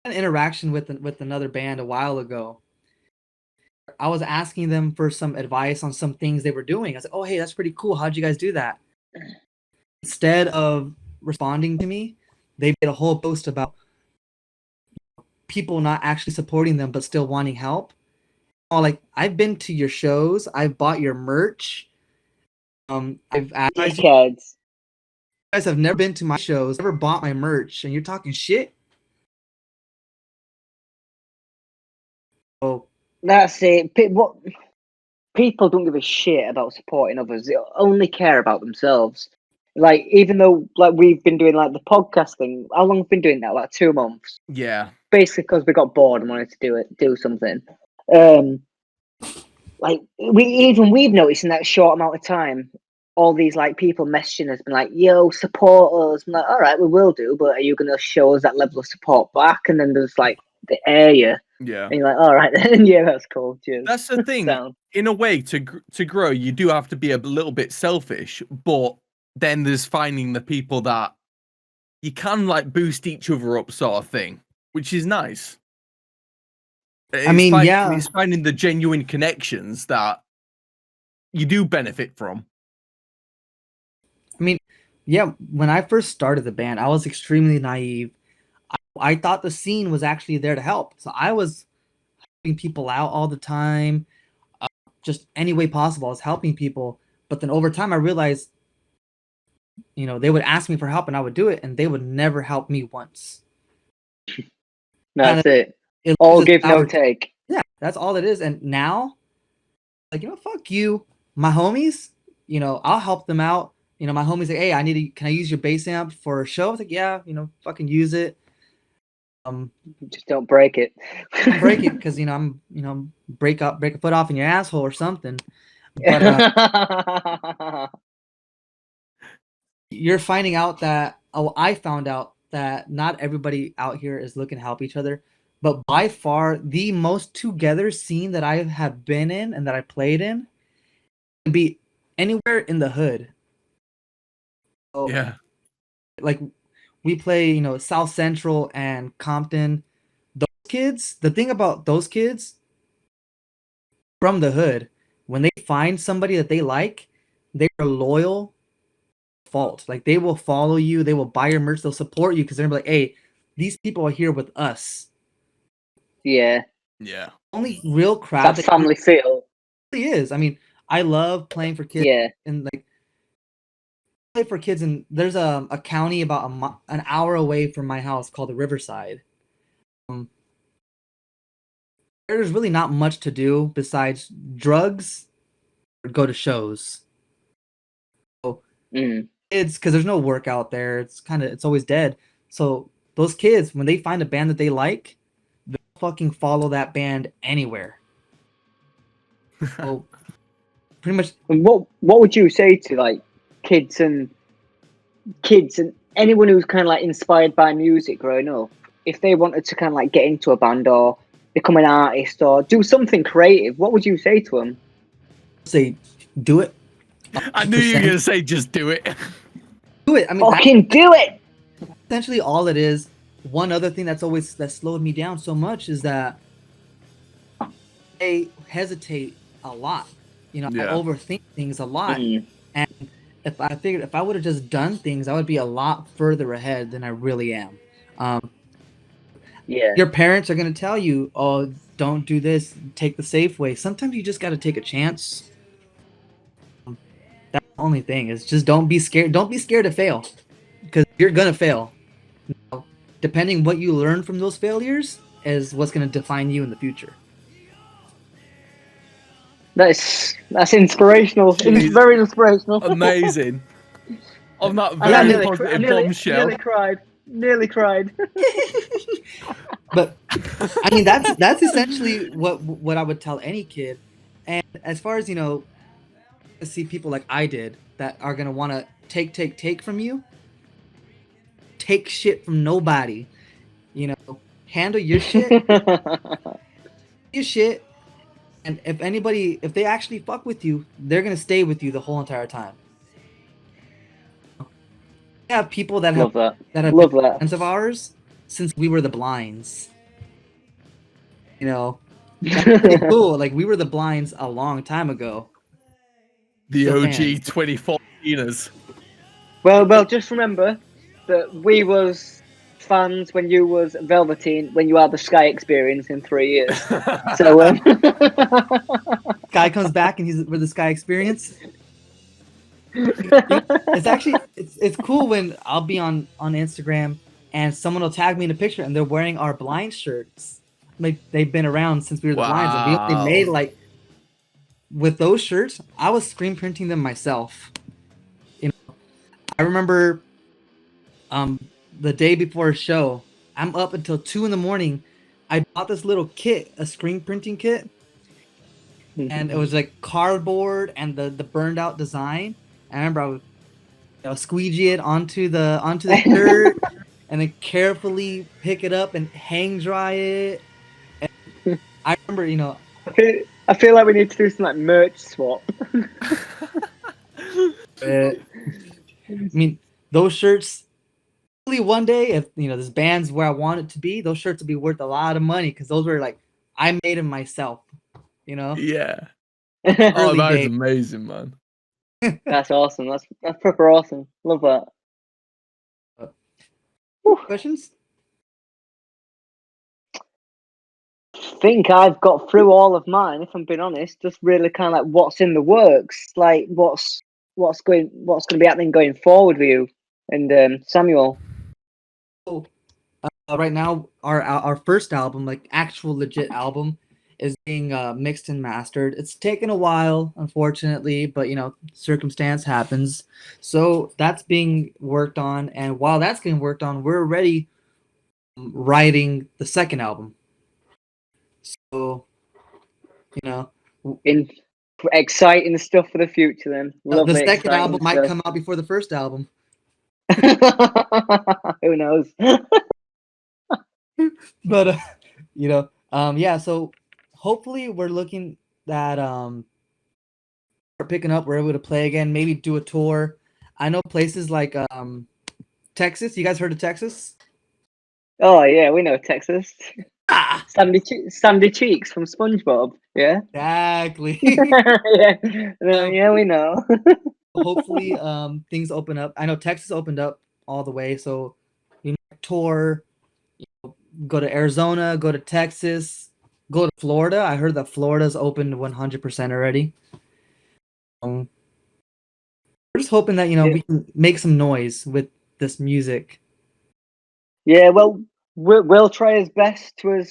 an interaction with another band a while ago. I was asking them for some advice on some things they were doing. I said, "Oh, hey, that's pretty cool. How'd you guys do that?" instead of responding to me, they made a whole post about people not actually supporting them but still wanting help. Oh, like, I've been to your shows, I've bought your merch, I've advertised. You Dickheads. guys have never been to my shows, never bought my merch, and you're talking shit. Oh, That's it. People don't give a shit about supporting others. They only care about themselves. Like, even though like we've been doing like the podcast thing, how long have we been doing that? Like 2 months. Yeah. Basically, because we got bored and wanted to do something. Like we've noticed in that short amount of time, all these like people messaging us, been like, "Yo, support us." I'm like, "All right, we will do, but are you going to show us that level of support back?" And then there's like the area, Yeah. and you're like, "All right, then, yeah, that's cool." Cheers. That's the thing. Sound. In a way, to grow, you do have to be a little bit selfish, but then there's finding the people that you can like boost each other up, sort of thing, which is nice. It's finding the genuine connections that you do benefit from. I mean, yeah, when I first started the band, I was extremely naive. I thought the scene was actually there to help. So I was helping people out all the time, just any way possible. I was helping people. But then over time, I realized, they would ask me for help and I would do it, and they would never help me once. That's it. It All loses give, no our- take. Yeah, that's all it is. And now, like, fuck you. My homies, I'll help them out. My homies like, hey, can I use your bass amp for a show? I was like, yeah, fucking use it. Just don't break it. Don't break it, because I'm break a foot off in your asshole or something. But you're finding out that I found out that not everybody out here is looking to help each other. But by far the most together scene that I have been in and that I played in can be anywhere in the hood. So, Yeah. like, we play, South Central and Compton. Those kids, the thing about those kids from the hood, when they find somebody that they like, they are loyal. Fault. Like, they will follow you, they will buy your merch, they'll support you because they're like, hey, these people are here with us. Yeah. Yeah. Only real crowd That family feel. Really is. I mean, I love playing for kids. Yeah. And like, play for kids, and there's a county about an hour away from my house called the Riverside. There's really not much to do besides drugs or go to shows. So it's because there's no work out there. It's always dead. So those kids, when they find a band that they like, they'll fucking follow that band anywhere. So pretty much. And what would you say to like kids and anyone who's kind of like inspired by music growing up, if they wanted to kind of like get into a band or become an artist or do something creative, what would you say to them? Say, do it. I knew you were gonna say just do it. Do it. I mean, fucking do it. Essentially all it is. One other thing that slowed me down so much is that I hesitate a lot. I overthink things a lot. And if I figured if I would have just done things, I would be a lot further ahead than I really am. Your parents are going to tell you, oh, don't do this, take the safe way. Sometimes you just got to take a chance. That's the only thing, is just don't be scared. Don't be scared to fail, because you're going to fail. Depending what you learn from those failures is what's going to define you in the future. That's inspirational. It's very inspirational. Amazing. On that very positive bombshell. Nearly cried. But I mean, that's essentially what I would tell any kid. And as far as see people like I did that are gonna want to take from you, take shit from nobody. Handle your shit. Your shit. And if they actually fuck with you, they're gonna stay with you the whole entire time. We have people that have been friends of ours since we were the Blinds. That's pretty cool. Like, we were the Blinds a long time ago. The OG 2014ers. Well, just remember that we was fans when you was Velvateen, when you had the Sky Experience in 3 years. So, Guy comes back and he's with the Sky Experience. It's actually it's cool when I'll be on Instagram and someone will tag me in a picture and they're wearing our blind shirts. Like they've been around since we were the blinds, and we only made like with those shirts. I was screen printing them myself. You know, I remember the day before a show, I'm up until 2 a.m. I bought this little kit, a screen printing kit, and it was like cardboard and the burned out design. I remember I would squeegee it onto the shirt and then carefully pick it up and hang dry it. And I remember, I feel like we need to do some like merch swap. I mean, those shirts. One day, if this band's where I want it to be, those shirts will be worth a lot of money because those were like I made them myself. Yeah. Oh, that is amazing, man. That's awesome. That's proper awesome. Love that. Questions? I think I've got through all of mine. If I'm being honest, just really kind of like what's in the works, like what's going to be happening going forward with you and Samuel. Right now, our first album, like actual legit album, is being mixed and mastered. It's taken a while, unfortunately, but circumstance happens. So that's being worked on, and while that's getting worked on, we're already writing the second album. So, exciting stuff for the future. Then the second album might come out before the first album. Who knows? But yeah. So hopefully we're looking at we're picking up. We're able to play again. Maybe do a tour. I know places like Texas. You guys heard of Texas? Oh yeah, we know Texas. Sandy Cheeks from SpongeBob. Yeah. Exactly. Yeah, we know. Hopefully, things open up. I know Texas opened up all the way, so tour. Go to Arizona. Go to Texas. Go to Florida. I heard that Florida's opened 100% already. We're just hoping that we can make some noise with this music. Yeah, well, we'll try as best to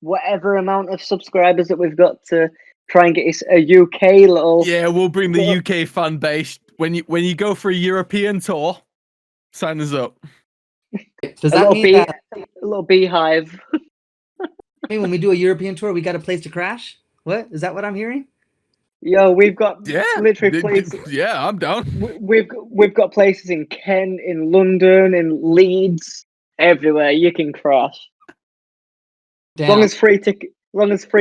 whatever amount of subscribers that we've got to try and get a UK little. Yeah, we'll bring the UK fan base when you go for a European tour. Sign us up. Does that mean that a little beehive? When we do a European tour, we got a place to crash? What is that? What I'm hearing? Yo, we've got literally places. Yeah, I'm down. We've got places in Kent, in London, in Leeds, everywhere. You can crash. Damn. Long as free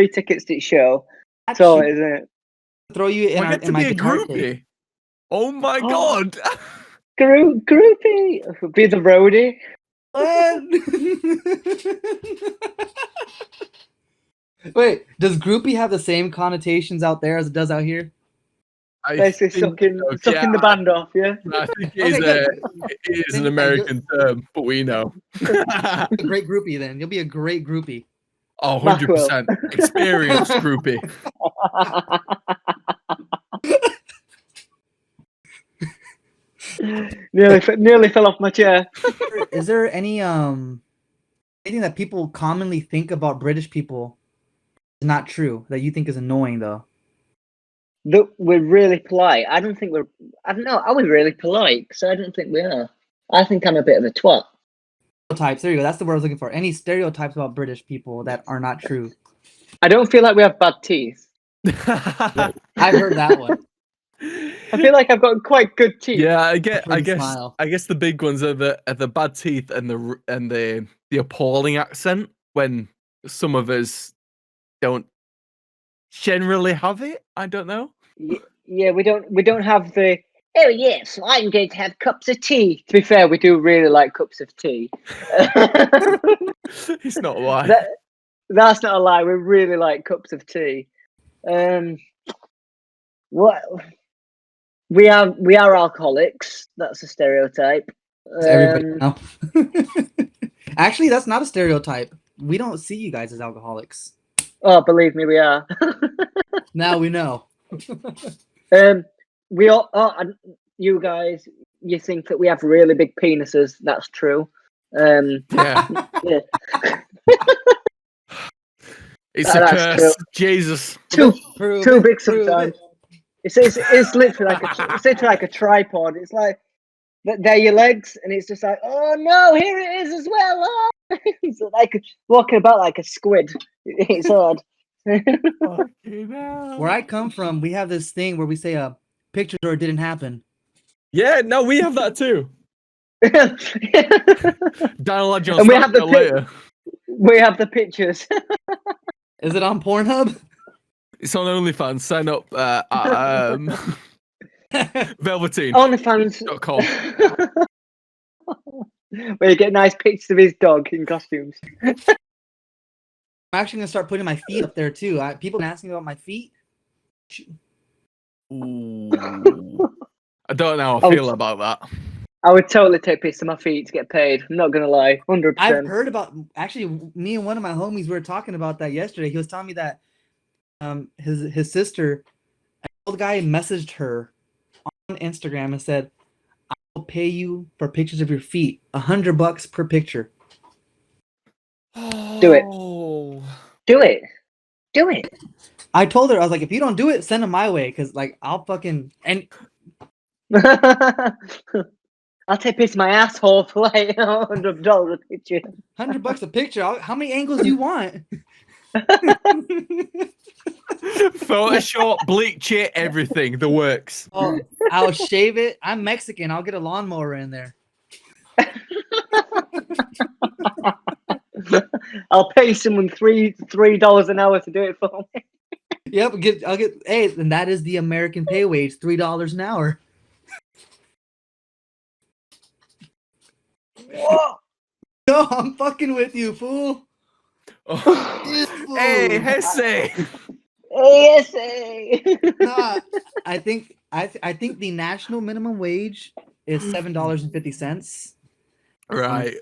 tickets to show. That's all, isn't it? Throw you in, I get to be a groupie. Oh my god. Groupie. Be the roadie. Wait, does groupie have the same connotations out there as it does out here? Basically sucking the band off, yeah? I think it is an American term, but we know. A great groupie then. You'll be a great groupie. Oh, 100%. Experienced groupie. Nearly fell off my chair. Is there anything that people commonly think about British people is not true that you think is annoying though? That we're really polite. I don't know. Are we really polite? Because I don't think we are. I think I'm a bit of a twat. Stereotypes. There you go. That's the word I was looking for. Any stereotypes about British people that are not true? I don't feel like we have bad teeth. I've heard that one. I feel like I've got quite good teeth. Yeah, I guess the big ones are the bad teeth and the appalling accent when some of us don't generally have it. I don't know. Yeah, we don't have the. Oh yes, I'm going to have cups of tea. To be fair, we do really like cups of tea. It's not a lie. That's not a lie. We really like cups of tea. What we are alcoholics. That's a stereotype. It's everybody now. Actually, that's not a stereotype. We don't see you guys as alcoholics. Oh, believe me, we are. Now we know. We all. And you guys, you think that we have really big penises? That's true. Yeah. Yeah. It's a That's curse. true. Jesus. Too Prove too it, big prove sometimes. it. It's literally like a tripod. It's like they're your legs, and it's just like, oh no, here it is as well. Oh. It's like walking about like a squid. It's hard. Where I come from, we have this thing where we say pictures or it didn't happen. Yeah, no, we have that too. Daniel Edge on And we have Snapchat later. We have the pictures. Is it on Pornhub? It's on OnlyFans. Sign up at Velvateen. OnlyFans.com. Where you get nice pictures of his dog in costumes. I'm actually gonna start putting my feet up there too. People been asking about my feet. Ooh. I don't know how I feel about that. I would totally take pics of my feet to get paid. I'm not gonna lie, 100%. I've heard about, actually, me and one of my homies were talking about that yesterday. He was telling me that his sister, an old guy, messaged her on Instagram and said, "I will pay you for pictures of your feet, $100 per picture." Do it. Do it. Do it. I told her, I was like, if you don't do it, send them my way, because like I'll fucking and I'll take pics of my asshole for like $100 a picture. $100 a picture. How many angles do you want? Photoshop, bleach it, everything. The works. Oh, I'll shave it. I'm Mexican. I'll get a lawnmower in there. I'll pay someone $3 an hour to do it for me. Yep, I'll get. Hey, and that is the American pay wage, $3 an hour. Whoa. No, I'm fucking with you, fool. Oh. Hey, Hesse. Nah, I think the national minimum wage is $7.50. Right.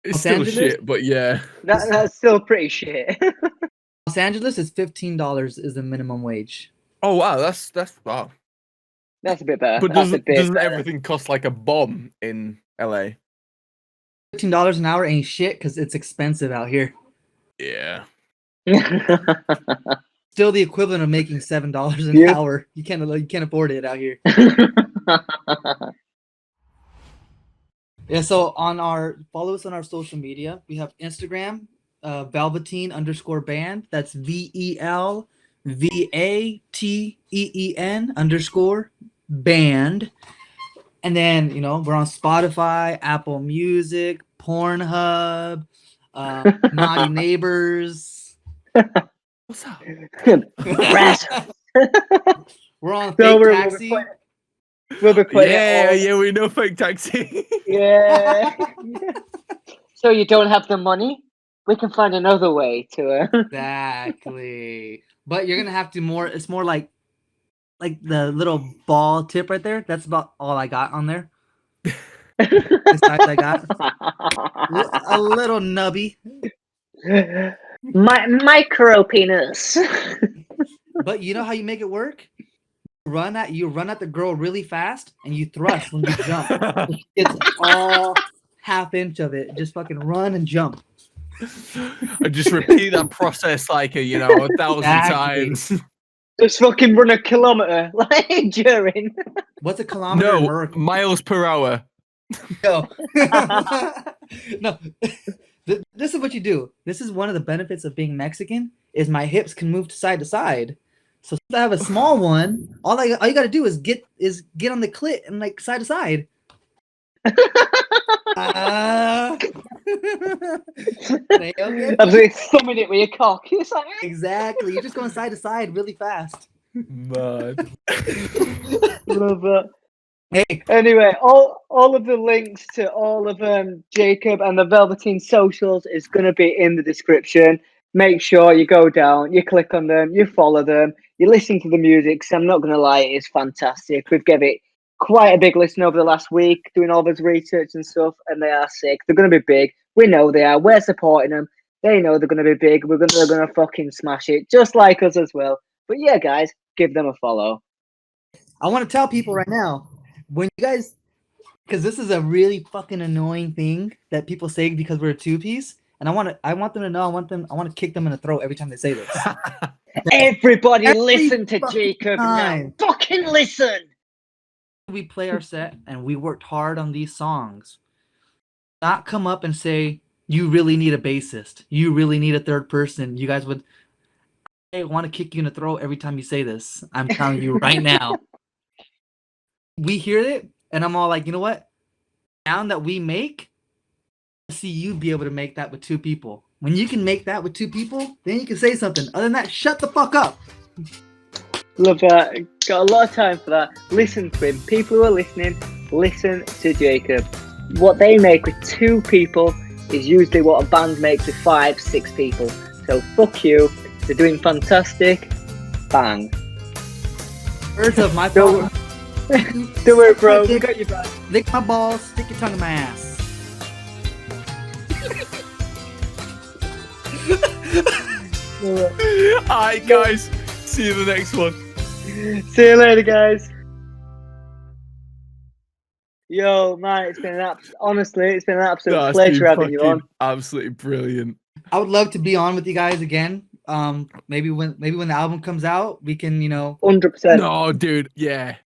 It's Los still Angeles? shit, but yeah. That's still pretty shit. Los Angeles is $15 is the minimum wage. Oh wow, that's wow. That's a bit better. But That's a bit doesn't better. everything cost like a bomb in LA? $15 an hour ain't shit because it's expensive out here. Yeah. Still the equivalent of making $7 an Yeah. hour. You can't afford it out here. Yeah, so follow us on our social media. We have Instagram, Velvateen_band. That's VELVATEEN_band. And then, we're on Spotify, Apple Music, Pornhub, Naughty Neighbors. What's up? We're on Fake Taxi. We'll be putting Yeah, we know Fake Taxi. Yeah. So you don't have the money? We can find another way to Exactly. But you're gonna have to it's more like the little ball tip right there. That's about all I got on there. Besides, I got a little nubby. Micro penis. But you know how you make it work? You run at the girl really fast and you thrust when you jump. It's all half-inch of it. Just fucking run and jump. I just repeat that process like 1,000 times. Just fucking run a kilometer like during. What's a kilometer? No, miles per hour. No. No. This is what you do. This is one of the benefits of being Mexican is my hips can move side to side. So if I have a small one, all you got to do is get on the clit and like side to side. Okay. I'm like thumbing it with your cock. It's like, Exactly. You're just going side to side really fast. Man. love that. Hey. Anyway, all of the links to all of Jacob and the Velvateen socials is going to be in the description. make sure you go down, you click on them, you follow them, you listen to the music. Cause I'm not going to lie, it is fantastic. We've given it quite a big listen over the last week, doing all this research and stuff, and they are sick. They're going to be big. We know they are. We're supporting them. They know they're going to be big. They're going to fucking smash it, just like us as well. But yeah, guys, give them a follow. I want to tell people right now, when you guys, because this is a really fucking annoying thing that people say because we're a two-piece, and I want them to know, I want to kick them in the throat every time they say this. Everybody Every listen to fucking Jacob time. now. Fucking listen. We play our set and we worked hard on these songs. Not come up and say, you really need a bassist. You really need a third person. You guys would, I want to kick you in the throat every time you say this. I'm telling you right now. We hear it and I'm all like, you know what? Sound that we make, I see you be able to make that with two people. When you can make that with two people, then you can say something. Other than that, shut the fuck up. Love that. Got a lot of time for that. Listen to him. People who are listening, listen to Jacob. What they make with two people is usually what a band makes with 5, 6 people. So fuck you. They're doing fantastic. Bang. Words of my Don't- power. Do it, bro. We got you back. Lick my balls, stick your tongue in my ass. Alright, guys. See you in the next one. See you later, guys. Yo, man, it's been honestly, it's been an absolute That's pleasure been having you on. fucking absolutely brilliant. I would love to be on with you guys again. Maybe when the album comes out, we can, 100%. No, dude. Yeah.